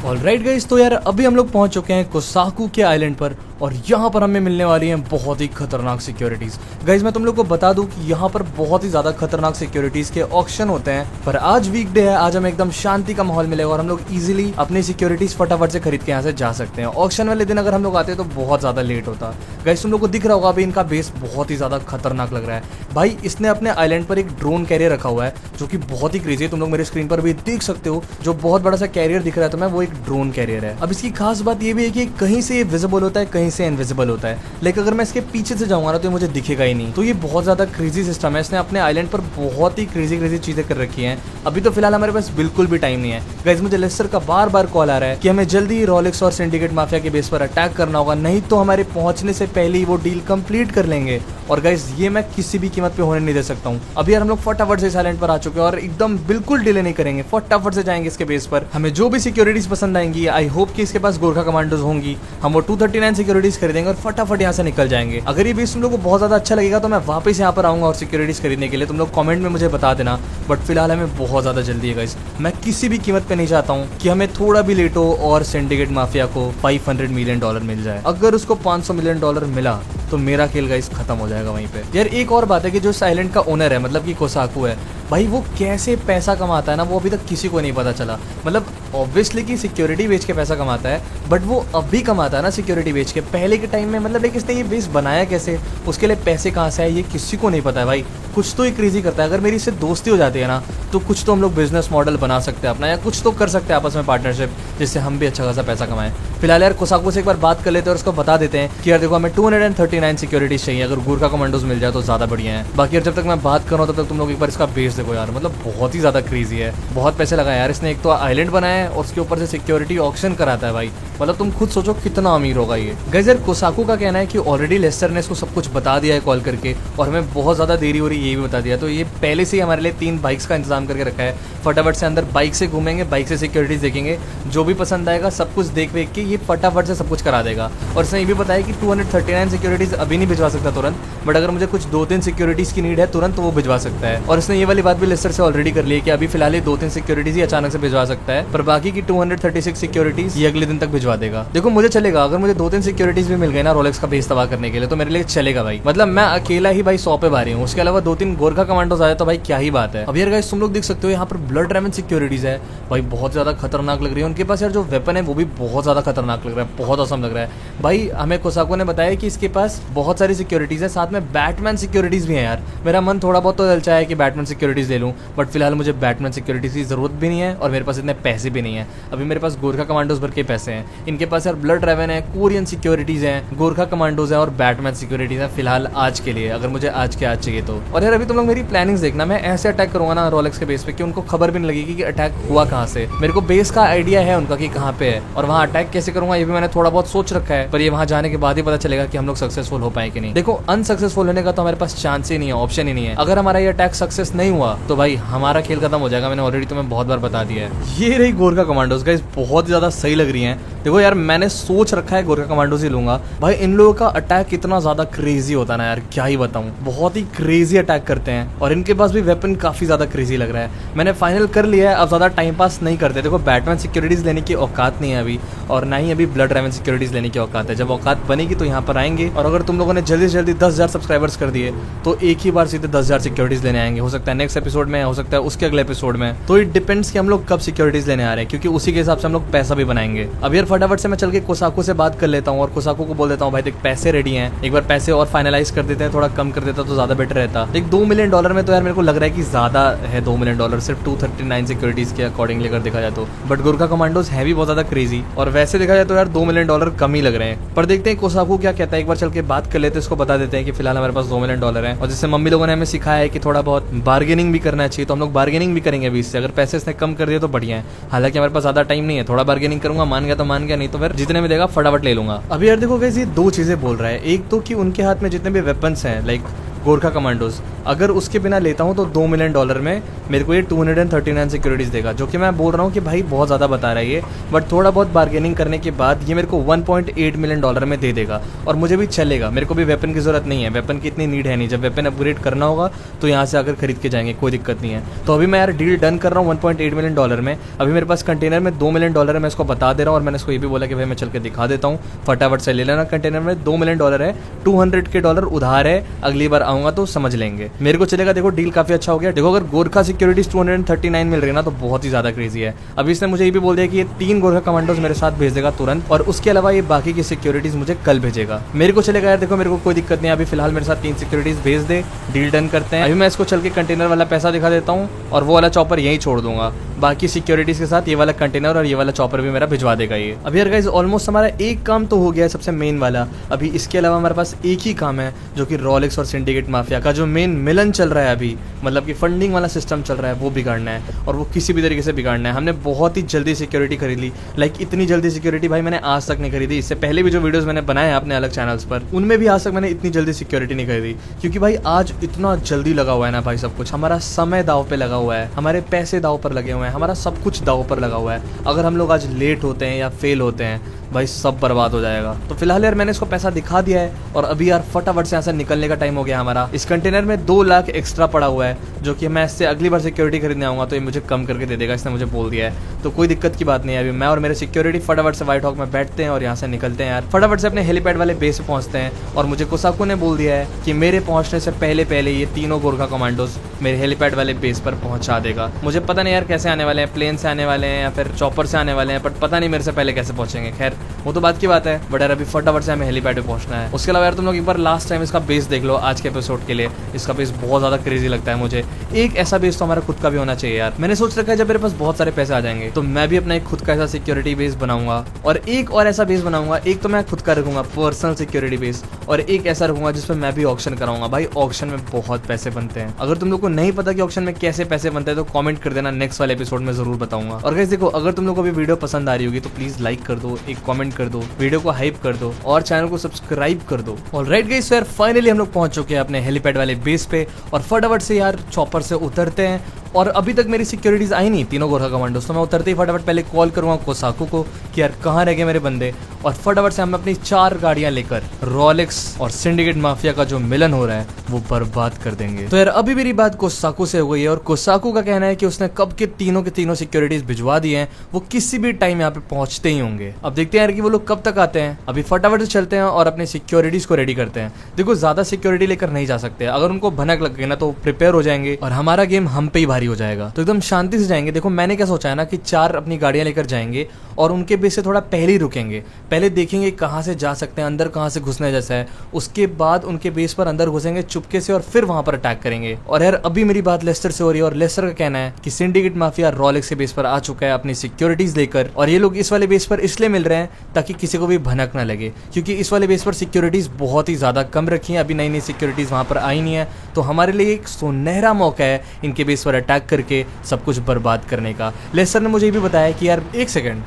ऑलराइट गाइस, तो यार अभी हम लोग पहुंच चुके हैं कोसाकू के आइलैंड पर और यहाँ पर हमें मिलने वाली हैं बहुत ही खतरनाक सिक्योरिटीज। गाइज मैं तुम लोग को बता दूं कि यहाँ पर बहुत ही ज्यादा खतरनाक सिक्योरिटीज के ऑक्शन होते हैं, पर आज वीकडे है, आज हमें एकदम शांति का माहौल मिलेगा और हम लोग इजीली अपनी सिक्योरिटीज फटाफट से खरीद के यहाँ से जा सकते हैं। ऑक्शन वाले दिन अगर हम लोग आते हैं तो बहुत ज्यादा लेट होता। गाइज तुम लोग को दिख रहा होगा अभी इनका बेस बहुत ही ज्यादा खतरनाक लग रहा है। भाई इसने अपने आइलैंड पर एक ड्रोन कैरियर रखा हुआ है जो कि बहुत ही क्रेजी है, तुम लोग मेरे स्क्रीन पर भी देख सकते हो। जो बहुत बड़ा सा कैरियर दिख रहा है तुम्हें, वो एक ड्रोन कैरियर है। अब इसकी खास बात ये भी है कि कहीं से ये विजिबल होता है, कहीं से इनविजिबल होता है, लेकिन अगर मैं इसके पीछे से जाऊंगा ना तो मुझे दिखेगा ही नहीं। तो ये बहुत ज्यादा क्रेजी सिस्टम है। इसने अपने आइलैंड पर बहुत ही क्रेजी चीजें कर रखी हैं। अभी तो फिलहाल हमारे पास बिल्कुल भी टाइम नहीं है। गाइस मुझे लेस्टर का बार बार कॉल आ रहा है कि हमें जल्दी रोलेक्स और सिंडिकेट माफिया के बेस पर अटैक करना होगा, नहीं तो हमारे पहुंचने से पहले ही वो डील कंप्लीट कर लेंगे। और गाइस ये मैं किसी भी कीमत पे होने नहीं दे सकता हूँ। अभी यार हम लोग फटाफट से इस आइलैंड पर आ चुके हैं और एकदम बिल्कुल डिले नहीं करेंगे, फटाफट से जाएंगे इसके बेस पर। हमें जो भी सिक्योरिटीज पसंद आएंगी, आई होप कि इसके पास गोरखा कमांडोज होंगी, हम वो 239 सिक्योरिटीज खरीदेंगे और फटाफट यहाँ से निकल जाएंगे। अगर ये बेस तुम लोग को बहुत ज्यादा अच्छा लगेगा तो मैं वापस यहाँ पर आऊंगा और सिक्योरिटीज खरीदने के लिए। तुम लोग कमेंट में मुझे बता देना, बट फिलहाल हमें बहुत ज्यादा जल्दी है गाइस। मैं किसी भी कीमत पे नहीं चाहता हूँ कि हमें थोड़ा भी लेट हो और सिंडिकेट माफिया को $500 मिलियन मिल जाए। अगर उसको $500 मिलियन मिला तो मेरा खेल गाइस खत्म हो जाएगा वहीं पे। यार एक और बात है कि जो इस आइलैंड का ओनर है, मतलब कि कोसाकू है, भाई वो कैसे पैसा कमाता है ना, वो अभी तक किसी को नहीं पता चला। मतलब ऑब्वियसली कि सिक्योरिटी बेच के पैसा कमाता है, बट वो अभी कमाता है ना सिक्योरिटी बेच के। पहले के टाइम में मतलब लाइक इसने ये बेस बनाया कैसे, उसके लिए पैसे कहाँ से आए, ये किसी को नहीं पता है भाई। कुछ तो ये क्रेजी करता है। अगर मेरी इससे दोस्ती हो जाती है ना तो कुछ तो हम लोग बिजनेस मॉडल बना सकते हैं अपना, या कुछ तो कर सकते हैं आपस में पार्टनरशिप, जिससे हम भी अच्छा खासा पैसा कमाएं। फिलहाल यार कोसाकू से एक बार बात कर लेते हैं और उसको बता देते हैं कि यार देखो हमें 239 सिक्योरिटीज चाहिए, अगर गोरखा कमांडोज मिल जाए तो ज्यादा बढ़िया है। बाकी यार जब तक मैं बात कर रहा हूँ तब तक तुम लोग एक बार इसका बेस देखो यार, मतलब बहुत ही ज्यादा क्रेजी है। बहुत पैसे लगाए यार इसने। एक तो आइलैंड बनाया है और उसके ऊपर से सिक्योरिटी ऑक्शन कराता है भाई। मतलब तुम खुद सोचो कितना अमीर होगा ये। गाइस यार कोसाकू का कहना है कि ऑलरेडी लेस्टर ने इसको सब कुछ बता दिया है कॉल करके, और हमें बहुत ज्यादा देरी हो रही है ये भी बता दिया। तो ये पहले से ही हमारे लिए 3 बाइक्स का इंतजाम करके रखा है। फटाफट से अंदर बाइक से घूमेंगे, बाइक से सिक्योरिटीज देखेंगे, जो भी पसंद आएगा सब कुछ देख वेख के ये फटाफट से सब कुछ करा देगा। और इसने ये भी बताया कि 239 सिक्योरिटीज अभी नहीं भिजवा सकता तुरंत, बट अगर मुझे कुछ 2-3 सिक्योरिटीज की नीड है तुरंत तो वो भिजवा सकता है। और इसने ये वाली बात भी लेस्टर से ऑलरेडी कर ली है कि अभी फिलहाल ये 2-3 सिक्योरिटीज ही अचानक से भिजवा सकता है, पर बाकी की 236 सिक्योरिटीज ये अगले दिन तक भिजवा देगा। देखो मुझे चलेगा, अगर मुझे 2-3 सिक्योरिटीज भी मिल गए ना रोलेक्स का बेस तबाह करने के लिए तो मेरे लिए चलेगा भाई। मतलब मैं अकेला ही भाई 100 पे भारी हूँ, उसके अलावा 2-3 गोरखा कमांडोज आए तो भाई क्या ही बात है। अब यार गाइस तुम लोग देख सकते हो यहाँ पर ब्लड ड्रैगन सिक्योरिटीज है भाई, बहुत ज्यादा खतरनाक लग रही है। उनके पास यार जो वेपन है वो भी बहुत ज्यादा खतरनाक लग रहा है, बहुत औसम लग रहा है भाई। हमें कोसाकू ने बताया कि इसके पास बहुत सारी सिक्योरिटीज है, साथ में बैटमैन सिक्योरिटीज भी है। यार मेरा मन थोड़ा बहुत तो ललचा है कि बैटमैन सिक्योरिटीज ले लूं, बट फिलहाल मुझे बैटमैन सिक्योरिटीज की जरूरत भी नहीं है और मेरे पास इतने पैसे भी नहीं है। अभी मेरे पास गोरखा कमांडोज भर के पैसे हैं। इनके पास यार ब्लड ड्रैगन है, कोरियन सिक्योरिटीज है, गोरखा कमांडोज है और बैटमैन सिक्योरिटीज है फिलहाल आज के लिए, अगर मुझे आज के आज चाहिए तो। और यार अभी तुम लोग मेरी प्लानिंग्स देखना, मैं ऐसे अटैक करूंगा ना रोलेक्स के बेस पे कि उनको खबर भी नहीं लगेगी कि अटैक हुआ कहाँ से। मेरे को बेस का आइडिया है उनका कि कहाँ पे है और वहाँ अटैक कैसे करूंगा ये भी मैंने थोड़ा बहुत सोच रखा है, पर ये वहाँ जाने के बाद ही पता चलेगा कि हम लोग सक्सेसफुल हो पाए कि नहीं। देखो अनसक्सेसफुल होने का तो हमारे पास चांस ही नहीं है, ऑप्शन ही नहीं है। अगर हमारा ये अटैक सक्सेस नहीं हुआ तो भाई हमारा खेल खत्म हो जाएगा। मैंने ऑलरेडी तुम्हें बहुत बार बता दिया है। ये रही गोरखा कमांडोज गाइस, बहुत ज्यादा सही लग रही हैं। देखो यार मैंने सोच रखा है गोरखा कमांडोज ही लूंगा भाई। इन लोगों का अटैक इतना ज्यादा क्रेजी होता है ना यार, क्या ही बताऊं, बहुत ही क्रेजी अटैक करते हैं और इनके पास भी वेपन काफी ज्यादा क्रेजी लग रहा है। मैंने फाइनल कर लिया है, अब ज्यादा टाइम पास नहीं करते। देखो बैटमैन सिक्योरिटीज लेने की औकात नहीं है अभी, और ना ही अभी ब्लड ड्रैगन सिक्योरिटीज लेने की औकात है। जब औकात बनेगी तो यहाँ पर आएंगे, और अगर तुम लोगों ने जल्दी से जल्दी 10,000 सब्सक्राइबर्स कर दिए तो एक ही बार सीधे 10,000 सिक्योरिटीज लेने आएंगे। हो सकता है नेक्स्ट एपिसोड में, हो सकता है उसके अगले एपिसोड में। तो इट डिपेंड्स कि हम लोग कब सिक्योरिटीज लेने आ रहे हैं, क्योंकि उसी के हिसाब से हम लोग पैसा भी बनाएंगे। अब यार फटाफट से मैं चल के कोसाकू से बात कर लेता हूँ और कोसाकू को बोल देता हूँ भाई देख पैसे रेडी हैं, एक बार पैसे और फाइनलाइज कर देते हैं, थोड़ा कम कर देता तो ज्यादा बेटर रहता। देख $2 मिलियन में तो यार मेरे को लग रहा है कि ज्यादा है $2 मिलियन सिर्फ 239 सिक्योरिटीज के अकॉर्डिंग लेकर देखा जाए तो। बट गोरखा कमांडोज है भी बहुत ज्यादा क्रेजी और वैसे देखा जाए तो यार $2 मिलियन कम ही लग रहे हैं, पर देखते हैं कोसाकू क्या कहता है। एक बार चल के बात कर लेते हैं, इसको बता देते हैं कि फिलहाल हमारे पास $2 मिलियन है। और जैसे मम्मी लोगों ने हमें सिखाया है कि थोड़ा बहुत बार्गेनिंग भी करना चाहिए, तो हम लोग बार्गेनिंग भी करेंगे अभी इससे। अगर पैसे इसने कम कर दिए तो बढ़िया है, हालांकि हमारे पास ज्यादा टाइम नहीं है, थोड़ा बार्गेनिंग करूंगा, मान गया तो मान गया, नहीं तो फिर जितने में देगा फटाफट ले लूंगा। अभी यार देखो गाइस, ये दो चीजें बोल रहा है। एक तो कि उनके हाथ में जितने भी वेपन्स हैं लाइक गोरखा कमांडोज, अगर उसके बिना लेता हूँ तो $2 मिलियन में मेरे को ये 239 सिक्योरिटीज देगा, जो कि मैं बोल रहा हूँ कि भाई बहुत ज़्यादा बता रहा है ये, बट थोड़ा बहुत बार्गेनिंग करने के बाद ये मेरे को $1.8 मिलियन में दे देगा और मुझे भी चलेगा। मेरे को भी वेपन की ज़रूरत नहीं है, वेपन की इतनी नीड है नहीं। जब वेपन अपग्रेड करना होगा तो यहाँ से आकर खरीद के जाएंगे, कोई दिक्कत नहीं है। तो अभी मैं यार डील डन कर रहा हूँ $1.8 मिलियन में। अभी मेरे पास कंटेनर में $2 मिलियन है, मैं इसको बता दे रहा हूँ और मैंने इसको ये भी बोला कि भाई मैं चल के दिखा देता हूँ, फटाफट से ले लेना। कंटेनर में $2 मिलियन है, $200 उधार है, अगली बार आऊँगा तो समझ लेंगे, मेरे को चलेगा। देखो डील काफी अच्छा हो गया। देखो अगर गोरखा सिक्योरिटीज 239 मिल रही है ना तो बहुत ही ज्यादा क्रेजी है। अभी इसने मुझे ये भी बोल दिया कि ये 3 गोरखा कमांडोज मेरे साथ भेज देगा तुरंत, और उसके अलावा ये बाकी की सिक्योरिटीज मुझे कल भेजेगा। मेरे को चलेगा यार, देखो मेरे को कोई दिक्कत नहीं है। अभी फिलहाल मेरे साथ 3 सिक्योरिटीज भेज दे, डील डन करते हैं। अभी मैं इसको चल के कंटेनर वाला पैसा दिखा देता हूँ और वो वाला चॉपर यहीं छोड़ दूंगा। बाकी सिक्योरिटीज के साथ ये वाला कंटेनर और ये वाला चॉपर भी मेरा भिजवा देगा ये। अभी यार गाइस ऑलमोस्ट हमारा एक काम तो हो गया है, सबसे मेन वाला। अभी इसके अलावा हमारे पास एक ही काम है, जो कि रोलेक्स और सिंडिकेट माफिया का जो मेन मिलन चल रहा है अभी, मतलब कि फंडिंग वाला सिस्टम चल रहा है, वो बिगाड़ना है, और वो किसी भी तरीके से बिगाड़ना है। हमने बहुत ही जल्दी सिक्योरिटी खरीद ली, लाइक इतनी जल्दी सिक्योरिटी भाई मैंने आज तक नहीं खरीदी। इससे पहले भी जो वीडियोस मैंने बनाए हैं अपने अलग चैनल्स पर, उनमें भी आज तक मैंने इतनी जल्दी सिक्योरिटी नहीं खरीदी, क्योंकि भाई आज इतना जल्दी लगा हुआ है ना भाई सब कुछ। हमारा समय दाव पे लगा हुआ है, हमारे पैसे दाव पर लगे हुए हैं, हमारा सब कुछ दाव पर लगा हुआ है। अगर हम लोग आज लेट होते हैं या फेल होते हैं भाई सब बर्बाद हो जाएगा। तो फिलहाल यार मैंने इसको पैसा दिखा दिया है और अभी यार फटाफट से यहाँ से निकलने का टाइम हो गया हमारा। इस कंटेनर में 2 लाख एक्स्ट्रा पड़ा हुआ है, जो कि मैं इससे अगली बार सिक्योरिटी खरीदने आऊंगा तो ये मुझे कम करके दे देगा, इसने मुझे बोल दिया है। तो कोई दिक्कत की बात नहीं है। अभी मैं और मेरे सिक्योरिटी फटाफट से व्हाइट हॉक में बैठते हैं और यहाँ से निकलते हैं यार, फटाफट से अपने हेलीपैड वाले बेस पे पहुंचते हैं। और मुझे कोसाकू ने बोल दिया है कि मेरे पहुंचने से पहले ये तीनों गोरखा कमांडोज मेरे हेलीपैड वाले बेस पर पहुंचा देगा। मुझे पता नहीं यार कैसे आने वाले हैं, प्लेन से आने वाले हैं या फिर चॉपर से आने वाले हैं, बट पता नहीं मेरे से पहले कैसे पहुंचेंगे। खैर वो तो बात की बात है, बट यार अभी फटाफट से हमें हेलीपैड पे पहुंचना है। उसके अलावा यार तुम लोग एक बार लास्ट टाइम इसका बेस देख लो आज के एपिसोड के लिए, इसका बेस बहुत ज्यादा क्रेजी लगता है मुझे। एक ऐसा बेस तो हमारा खुद का भी होना चाहिए यार। मैंने सोच रखा है जब मेरे पास बहुत सारे पैसे आ जाएंगे तो मैं भी अपना एक खुद का ऐसा सिक्योरिटी बेस बनाऊंगा, और एक और ऐसा बेस बनाऊंगा। एक तो मैं खुद का रखूंगा पर्सनल सिक्योरिटी बेस, और एक ऐसा रखूंगा जिसमें मैं भी ऑक्शन कराऊंगा। भाई ऑक्शन में बहुत पैसे बनते हैं। अगर तुम लोग को नहीं पता कि ऑक्शन में कैसे पैसे बनते हैं तो कमेंट कर देना, नेक्स्ट वाले एपिसोड में जरूर बताऊंगा। और गाइस देखो, अगर तुम लोग को भी वीडियो पसंद आ रही होगी तो प्लीज लाइक कर दो, एक कमेंट कर दो, वीडियो को हाइप कर दो और चैनल को सब्सक्राइब कर दो। ऑलराइट गाइस, यार फाइनली हम लोग पहुंच चुके हैं अपने हेलीपैड वाले बेस पे, और फटाफट से यार चॉपर से उतरते हैं। और अभी तक मेरी सिक्योरिटीज आई नहीं, तीनों गोरखा कमांडोज, तो मैं उतरते ही फटाफट पहले कॉल करूंगा कोसाकू को कि यार कहाँ रह गए मेरे बंदे, और फटाफट से हम अपनी 4 गाड़ियां लेकर रोलेक्स और सिंडिकेट माफिया का जो मिलन हो रहा है वो बर्बाद कर देंगे। तो यार अभी मेरी बात कोसाकू से हो गई है, और कोसाकू का कहना है कि उसने कब के तीनों सिक्योरिटीज भिजवा दिए हैं, वो किसी भी टाइम यहाँ पे पहुंचते ही होंगे। अब देखते हैं यार कि वो लोग कब तक आते हैं। अभी फटाफट से चलते हैं और अपने सिक्योरिटीज को रेडी करते हैं। देखो ज्यादा सिक्योरिटी लेकर नहीं जा सकते, अगर उनको भनक लग गई ना तो प्रिपेयर हो जाएंगे और हमारा गेम हम पे ही भारी हो जाएगा। तो एकदम शांति से जाएंगे। देखो मैंने क्या सोचा है ना कि 4 अपनी गाड़ियां लेकर जाएंगे और उनके बेस से थोड़ा पहले ही रुकेंगे, पहले देखेंगे कहाँ से जा सकते हैं, अंदर कहाँ से घुसने जैसा है, उसके बाद उनके बेस पर अंदर घुसेंगे चुपके से और फिर वहां पर अटैक करेंगे। और यार अभी मेरी बात लेस्टर से हो रही है, और लेस्टर का कहना है कि सिंडिकेट माफिया रोलेक्स के बेस पर आ चुका है अपनी सिक्योरिटीज लेकर, और ये लोग इस वाले बेस पर इसलिए मिल रहे हैं ताकि किसी को भी भनक ना लगे, क्योंकि इस वाले बेस पर सिक्योरिटीज बहुत ही ज्यादा कम रखी है, अभी नई सिक्योरिटीज वहां पर आई नहीं है। तो हमारे लिए एक सुनहरा मौका है इनके बेस पर अटैक करके सब कुछ बर्बाद करने का। लेस्टर ने मुझे ये भी बताया कि यार एक सेकंड,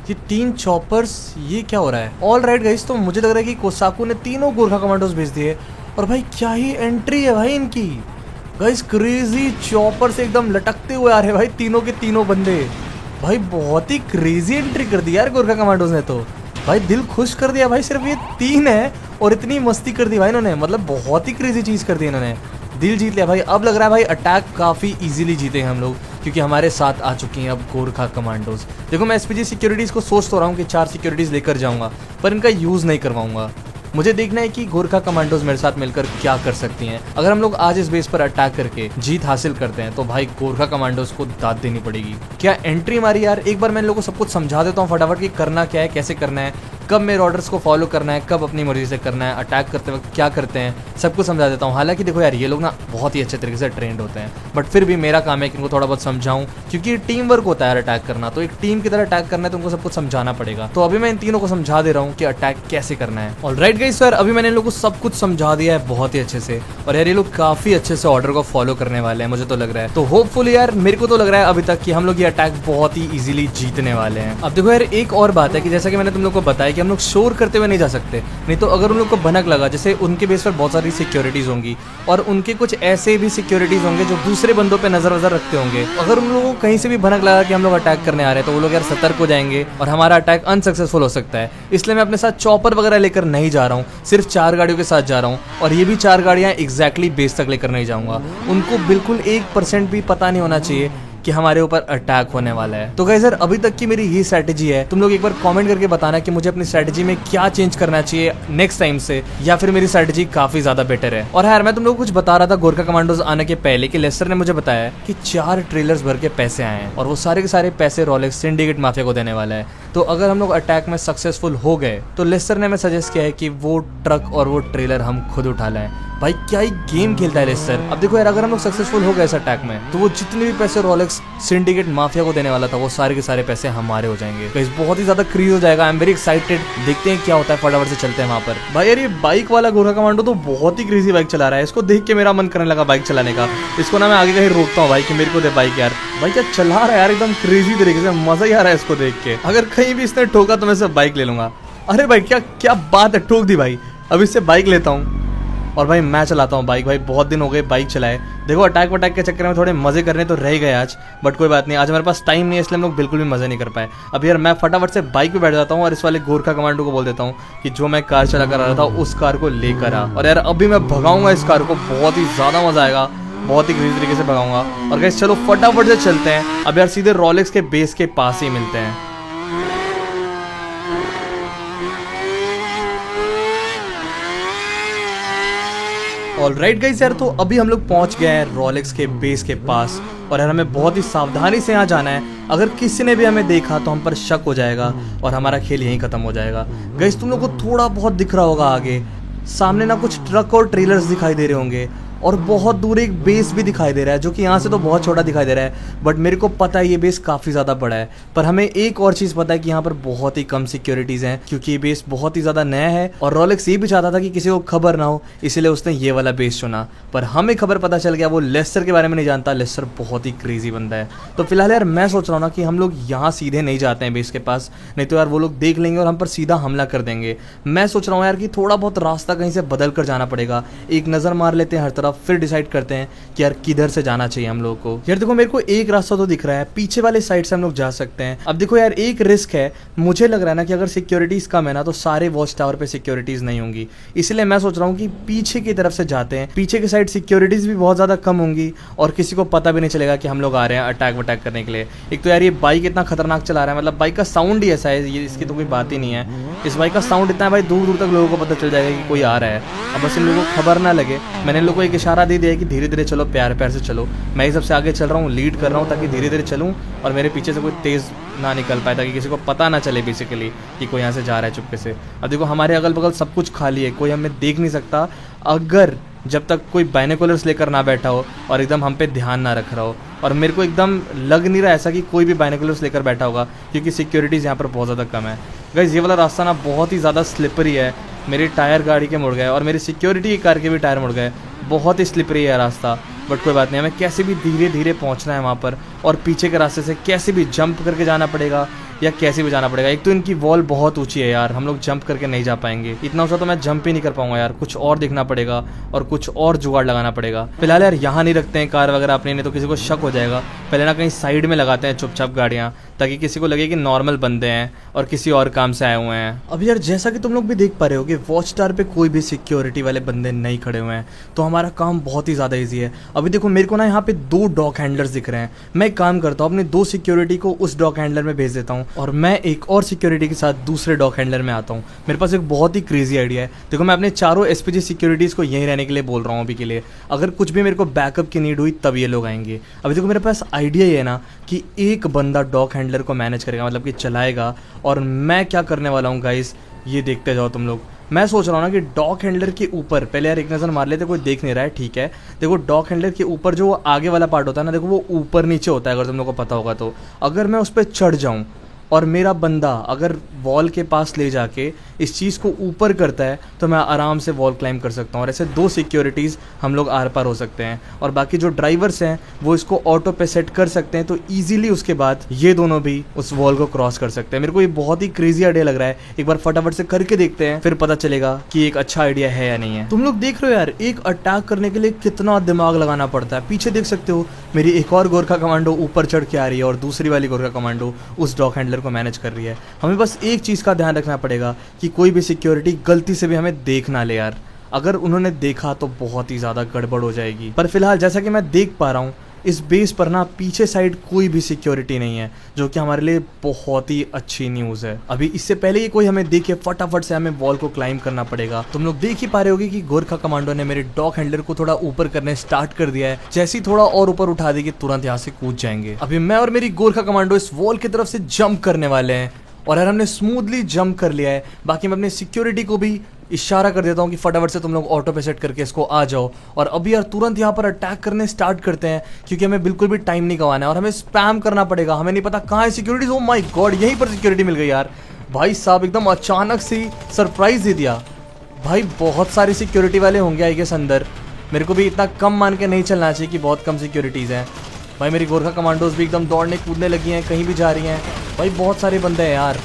ये 3 चॉपर्स, ये क्या हो रहा है? ऑल राइट गाइस, तो मुझे लग रहा है कि कोसाकू ने तीनों गोरखा कमांडोज भेज दिए, और भाई क्या ही एंट्री है भाई इनकी। गाइस क्रेजी चॉपर से एकदम लटकते हुए आ रहे भाई तीनों के तीनों बंदे। भाई बहुत ही क्रेजी एंट्री कर दी यार गोरखा कमांडोज ने, तो भाई दिल खुश कर दिया भाई। सिर्फ ये 3 है और इतनी मस्ती कर दी भाई इन्होंने, मतलब बहुत ही क्रेजी चीज कर दी इन्होंने, दिल जीत लिया भाई। अब लग रहा है भाई अटैक काफी इजीली जीते हैं हम लोग, क्योंकि हमारे साथ आ चुकी हैं अब गोरखा कमांडोज। देखो मैं एसपीजी सिक्योरिटीज को सोच तो रहा हूँ कि 4 सिक्योरिटीज लेकर जाऊंगा, पर इनका यूज नहीं करवाऊंगा। मुझे देखना है कि गोरखा कमांडोज मेरे साथ मिलकर क्या कर सकती हैं। अगर हम लोग आज इस बेस पर अटैक करके जीत हासिल करते हैं तो भाई गोरखा कमांडोज को दाद देनी पड़ेगी। क्या एंट्री मारी यार, एक बार मैं इन लोगों को सब कुछ समझा देता हूँ फटाफट कि करना क्या है, कैसे करना है, कब मेरे ऑर्डर्स को फॉलो करना है, कब अपनी मर्जी से करना है, अटैक करते वक्त क्या करते हैं, सब कुछ समझा देता हूँ। हालांकि देखो यार, ये लोग ना बहुत ही अच्छे तरीके से ट्रेंड होते हैं, बट फिर भी मेरा काम है कि इनको थोड़ा बहुत समझाऊं, क्योंकि टीम वर्क होता है अटैक करना। तो एक टीम की तरह अटैक करना है तो उनको सब कुछ समझाना पड़ेगा। तो अभी मैं इन तीनों को समझा दे रहा हूँ कि अटैक कैसे करना है। ऑलराइट गाइस, सर अभी मैंने इन लोगों को सब कुछ समझा दिया है बहुत ही अच्छे से, और यार ये लोग काफी अच्छे से ऑर्डर को फॉलो करने वाले हैं, मुझे तो लग रहा है। तो होपफुली यार, मेरे को तो लग रहा है अभी तक कि हम लोग ये अटैक बहुत ही इजीली जीतने वाले हैं। अब देखो यार, एक और बात है कि जैसा कि मैंने तुम लोग को बताया कि हम लोग शोर करते हुए नहीं जा सकते, नहीं तो अगर उन लोग को भनक लगा, जैसे उनके बेस पर बहुत सारी सिक्योरिटीज होंगी और उनके कुछ ऐसे भी सिक्योरिटीज होंगे जो दूसरे बंदों पे नजर वजर रखते होंगे, अगर उन लोगों को कहीं से भी भनक लगा कि हम लोग अटैक करने आ रहे हैं, तो वो लोग यार सतर्क हो जाएंगे और हमारा अटैक अनसक्सेसफुल हो सकता है। इसलिए मैं अपने साथ चॉपर वगैरह लेकर नहीं जा रहा हूँ, सिर्फ 4 गाड़ियों के साथ जा रहा हूँ, और ये भी 4 गाड़ियाँ एग्जैक्टली बेस तक लेकर नहीं जाऊंगा। उनको बिल्कुल 1% भी पता नहीं होना चाहिए कि हमारे ऊपर अटैक होने वाला है। तो गाइस यार, अभी तक की मेरी ये स्ट्रेटेजी है। तुम लोग एक बार कमेंट करके बताना कि मुझे अपनी स्ट्रेटेजी में क्या चेंज करना चाहिए नेक्स्ट टाइम से, या फिर मेरी स्ट्रेटेजी काफी ज्यादा बेटर है। और यार, मैं तुम लोग को कुछ बता रहा था गोरखा कमांडोज आने के पहले कि लेस्टर ने मुझे बताया कि 4 ट्रेलर्स भर के पैसे आए हैं, और वो सारे के सारे पैसे रोलेक्स सिंडिकेट माफिया को देने वाला है। तो अगर हम लोग अटैक में सक्सेसफुल हो गए तो लेस्टर ने हमें सजेस्ट किया है कि वो ट्रक और वो ट्रेलर हम खुद उठा लें। भाई क्या ही गेम खेलता है लेस्टर। अब देखो यार, अगर हम लोग सक्सेसफुल हो गए इस अटैक में, तो वो जितने भी पैसे रोलेक्स सिंडिकेट माफिया को देने वाला था, वो सारे के सारे पैसे हमारे हो जाएंगे। तो बहुत ही ज्यादा क्रीज हो जाएगा। I am very excited. देखते हैं क्या होता है, फटाफट से चलते हैं वहां पर। भाई यार, ये बाइक वाला गोरखा कमांडो तो बहुत ही क्रेजी बाइक चला रहा है। इसको देख के मेरा मन करने लगा बाइक चलाने का। इसको ना मैं आगे कहीं रोकता हूँ भाई कि मेरे को दे बाइक। यार भाई क्या चला रहा है यार, एकदम क्रेजी तरीके से, मजा ही आ रहा है इसको देख के। अगर कहीं भी इसने ठोका तो मैं सिर्फ बाइक ले लूंगा। अरे भाई क्या क्या बात है, ठोक दी भाई। अब इससे बाइक लेता हूँ और भाई मैं चलाता हूँ बाइक। भाई बहुत दिन हो गए बाइक चलाए। देखो अटैक वटैक के चक्कर में थोड़े मजे करने तो रह गए आज, बट कोई बात नहीं, आज हमारे पास टाइम नहीं है, इसलिए हम लोग बिल्कुल भी मजे नहीं कर पाए। अब यार मैं फटाफट से बाइक पे बैठ जाता हूँ और इस वाले गोरखा कमांडो को बोल देता हूँ कि जो मैं कार चला कर आ रहा था उस कार को लेकर आ। और यार अभी मैं भगाऊंगा इस कार को, बहुत ही ज्यादा मजा आएगा, बहुत ही क्रेजी तरीके से भगाऊंगा। और गाइस चलो फटाफट से चलते हैं। अब यार सीधे रोलेक्स के बेस के पास ही मिलते हैं। ऑलराइट गाइस यार, तो अभी हम लोग पहुंच गए हैं रोलेक्स के बेस के पास, और यार हमें बहुत ही सावधानी से यहाँ जाना है। अगर किसी ने भी हमें देखा तो हम पर शक हो जाएगा और हमारा खेल यहीं खत्म हो जाएगा। गाइस तुम लोग को थोड़ा बहुत दिख रहा होगा आगे, सामने ना कुछ ट्रक और ट्रेलर्स दिखाई दे रहे होंगे, और बहुत दूर एक बेस भी दिखाई दे रहा है, जो कि यहाँ से तो बहुत छोटा दिखाई दे रहा है, बट मेरे को पता है ये बेस काफ़ी ज़्यादा बड़ा है। पर हमें एक और चीज़ पता है कि यहाँ पर बहुत ही कम सिक्योरिटीज़ हैं, क्योंकि ये बेस बहुत ही ज़्यादा नया है, और रोलेक्स ये भी चाहता था कि किसी को खबर ना हो, इसलिए उसने ये वाला बेस चुना। पर हमें खबर पता चल गया, वो लेस्टर के बारे में नहीं जानता। लेस्टर बहुत ही क्रेजी बंदा है। तो फिलहाल यार मैं सोच रहा हूँ ना कि हम लोग यहाँ सीधे नहीं जाते हैं बेस के पास, नहीं तो यार वो लोग देख लेंगे और हम पर सीधा हमला कर देंगे। मैं सोच रहा हूँ यार कि थोड़ा बहुत रास्ता कहीं से बदल कर जाना पड़ेगा। एक नज़र मार लेते हैं हर तरफ, फिर डिसाइड करते हैं कि यार किधर से जाना चाहिए हम लोग को। यार देखो मेरे को एक रास्ता तो दिख रहा है, पीछे वाले साइड से हम लोग जा सकते हैं। अब देखो यार एक रिस्क है, मुझे लग रहा है ना कि अगर सिक्योरिटीज कम है ना तो सारे वॉच टावर पे सिक्योरिटीज नहीं होंगी, इसलिए मैं सोच रहा हूँ कि पीछे की तरफ से जाते हैं। पीछे की साइड सिक्योरिटीज भी बहुत ज्यादा कम होंगी और किसी को पता भी नहीं चलेगा कि हम लोग आ रहे हैं अटैक वटैक करने के लिए। एक तो यार ये बाइक इतना खतरनाक चला रहा है, मतलब बाइक का साउंड ही ऐसा है, ये इसकी तो कोई बात ही नहीं है। इस बाइक का साउंड इतना है भाई, दूर दूर तक लोगों को पता चल जाएगा कि कोई आ रहा है। अब बस इन लोगों को खबर ना लगे। मैंने इन लोगों को एक इशारा दे दिया कि धीरे धीरे चलो, प्यार प्यार से चलो। मैं ही सबसे आगे चल रहा हूँ, लीड कर रहा हूँ, ताकि धीरे धीरे चलूँ और मेरे पीछे से कोई तेज़ ना निकल पाए, ताकि किसी को पता ना चले बेसिकली कि कोई यहाँ से जा रहा है चुपके से। अब देखो हमारे अगल बगल सब कुछ खाली है, कोई हमें देख नहीं सकता, अगर जब तक कोई बाइनोकुलर्स लेकर ना बैठा हो और एकदम हम पे ध्यान ना रख रहा हो। और मेरे को एकदम लग नहीं रहा ऐसा कि कोई भी बाइनोकुलर्स लेकर बैठा होगा, क्योंकि सिक्योरिटीज़ यहाँ पर बहुत ज़्यादा कम है। गाइस ये वाला रास्ता ना बहुत ही ज़्यादा स्लिपरी है, मेरे टायर गाड़ी के मुड़ गए और मेरी सिक्योरिटी कार के भी टायर मुड़ गए। बहुत ही स्लिपरी है रास्ता, बट कोई बात नहीं, हमें कैसे भी धीरे धीरे पहुंचना है वहाँ पर, और पीछे के रास्ते से कैसे भी जंप करके जाना पड़ेगा या कैसे भी जाना पड़ेगा। एक तो इनकी वॉल बहुत ऊंची है यार, हम लोग जंप करके नहीं जा पाएंगे, इतना ऊंचा तो मैं जंप ही नहीं कर पाऊंगा यार। कुछ और देखना पड़ेगा और कुछ और जुगाड़ लगाना पड़ेगा। फिलहाल यार यहाँ नहीं रखते हैं कार वगैरह अपनी, नहीं तो किसी को शक हो जाएगा। पहले ना कहीं साइड में लगाते हैं चुपचाप गाड़ियाँ, ताकि किसी को लगे कि नॉर्मल बंदे हैं और किसी और काम से आए हुए हैं। अब यार जैसा कि तुम लोग भी देख पा रहे हो कि वॉच टावर पे कोई भी सिक्योरिटी वाले बंदे नहीं खड़े हुए हैं, तो हमारा काम बहुत ही ज़्यादा ईजी है। अभी देखो मेरे को ना यहाँ पे 2 डॉग हैंडलर्स दिख रहे हैं। मैं एक काम करता हूँ, अपने 2 सिक्योरिटी को उस डॉग हैंडलर में भेज देता हूँ और मैं एक और सिक्योरिटी के साथ दूसरे डॉग हैंडलर में आता हूँ। मेरे पास एक बहुत ही क्रेजी आइडिया है। देखो मैं अपने चारों एसपीजी सिक्योरिटीज़ को यहीं रहने के लिए बोल रहा हूँ अभी के लिए, अगर कुछ भी मेरे को बैकअप की नीड हुई तब ये लोग आएंगे। अभी देखो मेरे पास आइडिया ये है ना कि एक बंदा डॉग हैंडलर को मैनेज करेगा, मतलब कि चलाएगा, और मैं क्या करने वाला हूँ गाइस ये देखते जाओ तुम लोग। मैं सोच रहा हूँ ना कि डॉक हैंडलर के ऊपर पहले यार एक नज़र मार लेते, कोई देख नहीं रहा है, ठीक है। देखो डॉक हैंडलर के ऊपर जो वो आगे वाला पार्ट होता है ना, देखो वो ऊपर नीचे होता है, अगर तुम लोग को पता होगा तो। अगर मैं उस पर चढ़ जाऊँ और मेरा बंदा अगर वॉल के पास ले जाके इस चीज़ को ऊपर करता है तो मैं आराम से वॉल क्लाइंब कर सकता हूँ, और ऐसे 2 सिक्योरिटीज़ हम लोग आर पार हो सकते हैं। और बाकी जो ड्राइवर्स हैं वो इसको ऑटो पे सेट कर सकते हैं, तो ईजिली उसके बाद ये दोनों भी उस वॉल को क्रॉस कर सकते हैं। मेरे को ये बहुत ही क्रेजी आइडिया लग रहा है, एक बार फटाफट से करके देखते हैं, फिर पता चलेगा कि एक अच्छा आइडिया है या नहीं है। तुम लोग देख रहे हो यार, एक अटैक करने के लिए कितना दिमाग लगाना पड़ता है। पीछे देख सकते हो मेरी एक और गोरखा कमांडो ऊपर चढ़ के आ रही है और दूसरी वाली गोरखा कमांडो उस डॉक हैंडलर को मैनेज कर रही है। हमें बस एक चीज़ का ध्यान रखना पड़ेगा कि कोई भी सिक्योरिटी गलती से भी हमें देख ना ले यार। अगर उन्होंने देखा तो बहुत ही ज़्यादा गड़बड़ हो जाएगी। पर फिलहाल जैसा कि मैं देख पा रहा हूँ, इस बेस पर ना पीछे साइड कोई भी सिक्योरिटी नहीं है, जो कि हमारे लिए बहुत ही अच्छी न्यूज़ है। अभी इससे पहले ही कोई हमें देखे फटाफट से हमें वॉल को क्लाइंब करना पड़ेगा। तुम लोग देख ही पा रहे होगे कि गोरखा कमांडो ने मेरे डॉक हैंडलर को थोड़ा ऊपर करने स्टार्ट कर दिया है। जैसे ही थोड़ा और ऊपर उठा देगी तुरंत यहाँ से कूद जाएंगे। अभी मैं और मेरी गोरखा कमांडो इस वॉल की तरफ से जंप करने वाले हैं, और यार हमने स्मूथली जंप कर लिया है। बाकी मैं अपने सिक्योरिटी को भी इशारा कर देता हूँ कि फटाफट से तुम लोग ऑटो पे सेट करके इसको आ जाओ, और अभी यार तुरंत यहाँ पर अटैक करने स्टार्ट करते हैं, क्योंकि हमें बिल्कुल भी टाइम नहीं गंवाना है और हमें स्पैम करना पड़ेगा। हमें नहीं पता कहाँ है सिक्योरिटी। ओ माय गॉड, यहीं पर सिक्योरिटी मिल गई यार। भाई साहब एकदम अचानक से सरप्राइज दे दिया। भाई बहुत सारे सिक्योरिटी वाले होंगे आई गेस अंदर। मेरे को भी इतना कम मान के नहीं चलना चाहिए कि बहुत कम सिक्योरिटीज़ हैं। भाई मेरी गोरखा कमांडोज भी एकदम दौड़ने कूदने लगी हैं, कहीं भी जा रही हैं। भाई बहुत सारे बंदे हैं यार।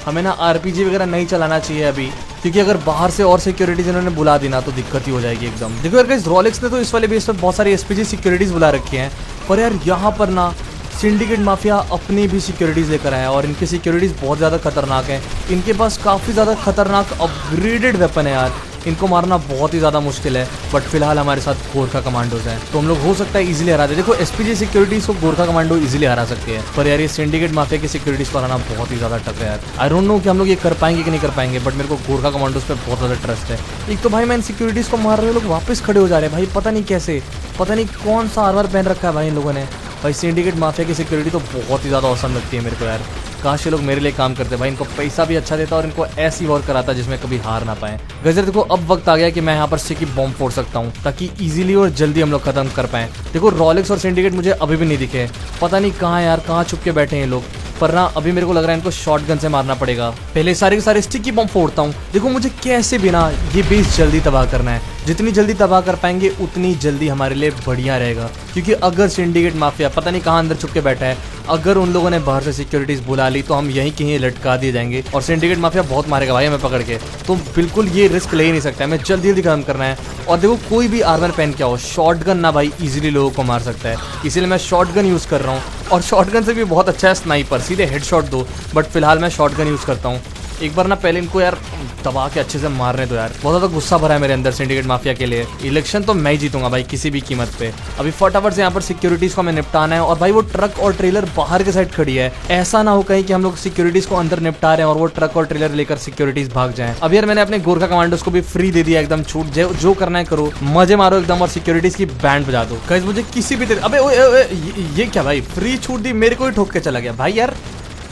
हमें ना आरपीजी वगैरह नहीं चलाना चाहिए अभी, क्योंकि अगर बाहर से और सिक्योरिटीज इन्होंने बुला दी ना तो दिक्कत ही हो जाएगी एकदम। देखो यार गाइस, रोलेक्स ने तो इस वाले बेस पर बहुत सारी एसपीजी सिक्योरिटीज बुला रखी हैं, पर यार यहाँ पर ना सिंडिकेट माफिया अपनी भी सिक्योरिटीज़ लेकर आए हैं, और इनकी सिक्योरिटीज़ बहुत ज़्यादा खतरनाक है। इनके पास काफ़ी ज़्यादा खतरनाक अपग्रेडेड वेपन है यार। इनको मारना बहुत ही ज़्यादा मुश्किल है, बट फिलहाल हमारे साथ गोरखा कमांडोज हैं, तो हम लोग हो सकता है इजीली हरा दे। देखो एसपीजी सिक्योरिटीज़ को गोरखा कमांडो इजीली हरा सकते हैं, पर यार ये सिंडिकेट माफिया की सिक्योरिटीज़ को हराना बहुत ही ज़्यादा टफ है यार। आई डोंट नो कि हम लोग ये कर पाएंगे कि नहीं कर पाएंगे, बट मेरे को गोरखा कमांडोज पे बहुत ज़्यादा ट्रस्ट है। एक तो भाई मैं इन सिक्योरिटीज़ को मार रहे लोग वापस खड़े हो जा रहे हैं भाई, पता नहीं कैसे, पता नहीं कौन सा आर्मर पहन रखा है भाई इन लोगों ने। भाई सिंडिकेट माफिया की सिक्योरिटी तो बहुत ही ज़्यादा औसम लगती है मेरे को यार। काश ये लोग मेरे लिए काम करते भाई, इनको पैसा भी अच्छा देता और इनको ऐसी वॉर कराता जिसमें कभी हार ना पाए। गजर देखो अब वक्त आ गया कि मैं यहाँ पर सिकी बॉम्ब फोड़ सकता हूँ, ताकि इजीली और जल्दी हम लोग खत्म कर पाएं। देखो रोलेक्स और सिंडिकेट मुझे अभी भी नहीं दिखे, पता नहीं कहाँ यार, कहाँ छुप के बैठे हैं ये लोग। पर ना अभी मेरे को लग रहा है इनको शॉटगन से मारना पड़ेगा। पहले सारे के सारे स्टिकी बम फोड़ता हूँ। देखो मुझे कैसे भी ना ये बेस जल्दी तबाह करना है, जितनी जल्दी तबाह कर पाएंगे उतनी जल्दी हमारे लिए बढ़िया रहेगा। क्योंकि अगर सिंडिकेट माफिया पता नहीं कहाँ अंदर छुप के बैठा है, अगर उन लोगों ने बाहर से सिक्योरिटीज बुला ली तो हम यहीं कहीं लटका दिए जाएंगे, और सिंडिकेट माफिया बहुत मारेगा भाई हमें पकड़ के। तो बिल्कुल ये रिस्क ले ही नहीं सकता है, हमें जल्दी जल्दी खत्म करना है। और देखो कोई भी आर्मर पहन के आओ, शॉटगन ना भाई इजीली लोगों को मार सकता है, इसीलिए मैं शॉटगन यूज़ कर रहा हूँ। और शॉटगन से भी बहुत अच्छा है स्नाइपर, सीधे हेडशॉट दो, बट फिलहाल मैं शॉटगन यूज़ करता हूँ। एक बार ना पहले इनको यार दबा के अच्छे से मारने दो यार, बहुत ज़्यादा गुस्सा भरा है मेरे अंदर सिंडिकेट माफिया के लिए। इलेक्शन तो मैं ही जीतूंगा भाई किसी भी कीमत पे। अभी फटाफट से यहाँ पर सिक्योरिटीज़ को हमें निपटाना है, और भाई वो ट्रक और ट्रेलर बाहर के साइड खड़ी है, ऐसा ना हो कहीं कि हम लोग सिक्योरिटीज़ को अंदर निपटा रहे हैं और वो ट्रक और ट्रेलर लेकर सिक्योरिटीज़ भाग जाएं। अब यार मैंने अपने गोरखा कमांडोज को भी फ्री दे दिया, एकदम छूट, जो करना है करो, मजे मारो एकदम, और सिक्योरिटीज़ की बैंड बजा दो। गाइस मुझे किसी भी तरह, अबे ये क्या भाई, फ्री छूट दी, मेरे को ही ठोक के चला गया भाई। यार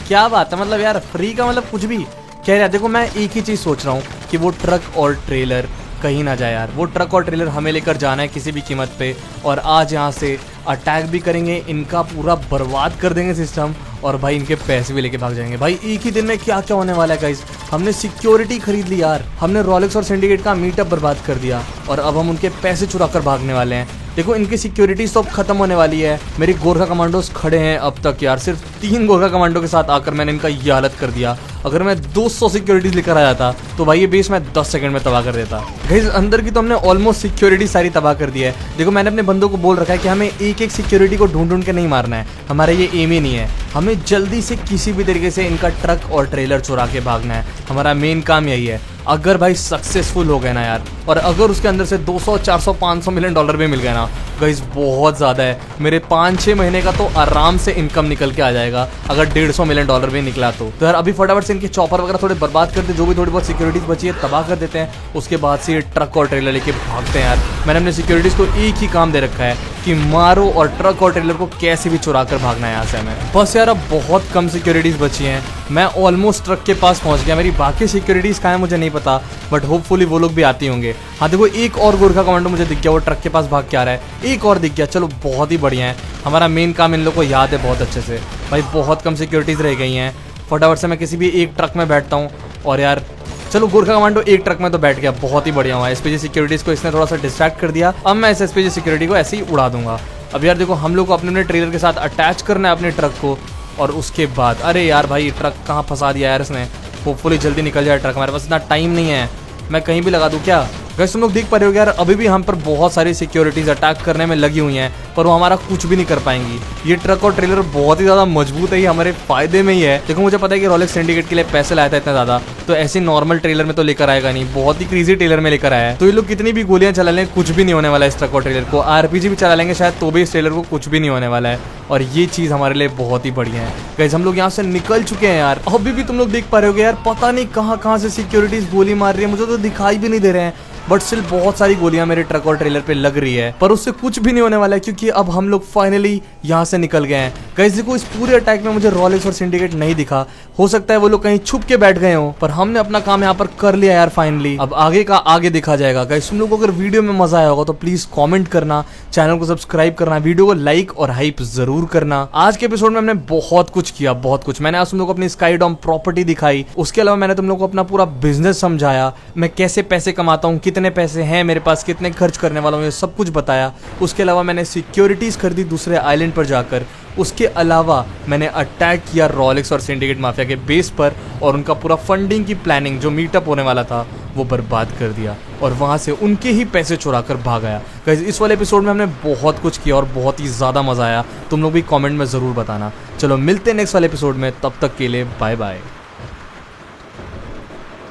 क्या बात है, मतलब यार फ्री का मतलब कुछ भी कह रहा है। देखो मैं एक ही चीज़ सोच रहा हूँ कि वो ट्रक और ट्रेलर कहीं ना जाए यार, वो ट्रक और ट्रेलर हमें लेकर जाना है किसी भी कीमत पे, और आज यहाँ से अटैक भी करेंगे, इनका पूरा बर्बाद कर देंगे सिस्टम, और भाई इनके पैसे भी लेके भाग जाएंगे। भाई एक ही दिन में क्या क्या होने वाला है गाइस, हमने सिक्योरिटी खरीद ली यार, हमने रोलेक्स और सिंडिकेट का मीटअप बर्बाद कर दिया, और अब हम उनके पैसे चुरा कर भागने वाले हैं। देखो इनकी सिक्योरिटीज तो अब खत्म होने वाली है, मेरे गोरखा कमांडोज खड़े हैं अब तक यार, सिर्फ 3 गोरखा कमांडो के साथ आकर मैंने इनका ये हालत कर दिया। अगर मैं 200 सिक्योरिटीज लेकर आ जाता तो भाई ये बेस मैं 10 सेकंड में तबाह कर देता। गाइस अंदर की तो हमने ऑलमोस्ट सिक्योरिटी सारी तबाह कर दी है। देखो मैंने अपने बंदों को बोल रखा है कि हमें एक एक सिक्योरिटी को ढूंढ ढूंढ के नहीं मारना है, हमारा ये एम ही नहीं है, हमें जल्दी से किसी भी तरीके से इनका ट्रक और ट्रेलर चुरा के भागना है, हमारा मेन काम यही है। अगर भाई सक्सेसफुल हो गए ना यार, और अगर उसके अंदर से 200, 400, 500 मिलियन डॉलर भी मिल गए ना गाइस, बहुत ज़्यादा है, मेरे 5-6 महीने का तो आराम से इनकम निकल के आ जाएगा, अगर 150 मिलियन डॉलर भी निकला तो यार अभी फटाफट से इनके चॉपर वगैरह थोड़े बर्बाद करते, जो भी थोड़ी बहुत सिक्योरिटीज बची है तबाह कर देते हैं, उसके बाद से ये ट्रक और ट्रेलर लेके भागते हैं यार। मैंने अपने सिक्योरिटीज़ को एक ही काम दे रखा है कि मारो और ट्रक और ट्रेलर को कैसे भी चुरा कर भागना है यहाँ से हमें। बस यार अब बहुत कम सिक्योरिटीज बची हैं, मैं ऑलमोस्ट ट्रक के पास पहुंच गया। मेरी बाकी सिक्योरिटीज कहाँ है मुझे नहीं पता, बट होपफुली वो लोग भी आती होंगे। हाँ देखो एक और गोरखा कमांडो मुझे दिख गया, वो ट्रक के पास भाग के आ रहा है। एक और दिख गया, चलो बहुत ही बढ़िया है। हमारा मेन काम इन लोग को याद है बहुत अच्छे से। भाई बहुत कम सिक्योरिटीज रह गई हैं, फटाफट से मैं किसी भी एक ट्रक में बैठता हूँ। और यार चलो गोरखा कमांडो एक ट्रक में तो बैठ गया, बहुत ही बढ़िया हुआ। एसपीजी सिक्योरिटीज को इसने थोड़ा सा डिस्ट्रैक्ट कर दिया, अब मैं इस एसपीजी सिक्योरिटी को ऐसे ही उड़ा दूंगा। अब यार देखो हम लोग को अपने ट्रेलर के साथ अटैच करना है अपने ट्रक को, और उसके बाद अरे यार भाई ट्रक कहाँ फंसा दिया यार इसने। होपफुली जल्दी निकल जाए ट्रक, हमारे पास इतना टाइम नहीं है। मैं कहीं भी लगा दूँ क्या? गाइस तुम लोग देख पा रहे हो यार अभी भी हम पर बहुत सारी सिक्योरिटीज अटैक करने में लगी हुई हैं, पर वो हमारा कुछ भी नहीं कर पाएंगी। ये ट्रक और ट्रेलर बहुत ही ज्यादा मजबूत है, ये हमारे फायदे में ही है। देखो मुझे पता है कि रोलेक्स सिंडिकेट के लिए पैसे लाया था इतना ज्यादा, तो ऐसे नॉर्मल ट्रेलर में तो लेकर आएगा नहीं, बहुत ही क्रेजी ट्रेलर में लेकर आया है। तो ये लोग कितनी भी गोलियां चला लें कुछ भी नहीं होने वाला है इस ट्रक और ट्रेलर को। आरपीजी भी चला लेंगे शायद तो भी इस ट्रेलर को कुछ भी नहीं होने वाला है, और ये चीज हमारे लिए बहुत ही बढ़िया है। गाइस हम लोग यहाँ से निकल चुके हैं यार। अभी भी तुम लोग देख पा रहे हो यार पता नहीं कहाँ से सिक्योरिटीज गोली मार रही है, मुझे तो दिखाई भी नहीं दे रहे हैं, बट स्टिल बहुत सारी गोलियां मेरे ट्रक और ट्रेलर पे लग रही है। पर उससे कुछ भी नहीं होने वाला है, क्योंकि अब हम लोग फाइनली यहाँ से निकल गए हैं। गाइस देखो इस पूरे अटैक में मुझे रोलेक्स और सिंडिकेट नहीं दिखा, हो सकता है वो लोग कहीं छुप के बैठ गए हो, पर हमने अपना काम यहाँ पर कर लिया यार फाइनली। अब आगे का आगे दिखा जाएगा। गाइस तुम लोग को अगर वीडियो में मजा आया होगा तो प्लीज कॉमेंट करना, चैनल को सब्सक्राइब करना, वीडियो को लाइक और हाइप जरूर करना। आज के एपिसोड में हमने बहुत कुछ किया, बहुत कुछ। मैंने आज तुम लोग को अपनी स्काईडॉम प्रॉपर्टी दिखाई, उसके अलावा मैंने तुम लोग को अपना पूरा बिजनेस समझाया, मैं कैसे पैसे कमाता हूँ, कितने पैसे हैं मेरे पास, कितने खर्च करने वाला हूँ, ये सब कुछ बताया। उसके अलावा मैंने सिक्योरिटीज खरीदी दूसरे आइलैंड पर जाकर। उसके अलावा मैंने अटैक किया रोलेक्स और सिंडिकेट माफिया के बेस पर, और उनका पूरा फंडिंग की प्लानिंग जो मीटअप होने वाला था वो बर्बाद कर दिया, और वहां से उनके ही पैसे चुरा कर भाग आया। गाइस इस वाले एपिसोड में हमने बहुत कुछ किया और बहुत ही ज्यादा मजा आया। तुम लोग भी कमेंट में जरूर बताना। चलो मिलते हैं नेक्स्ट वाले एपिसोड में, तब तक के लिए बाय बाय।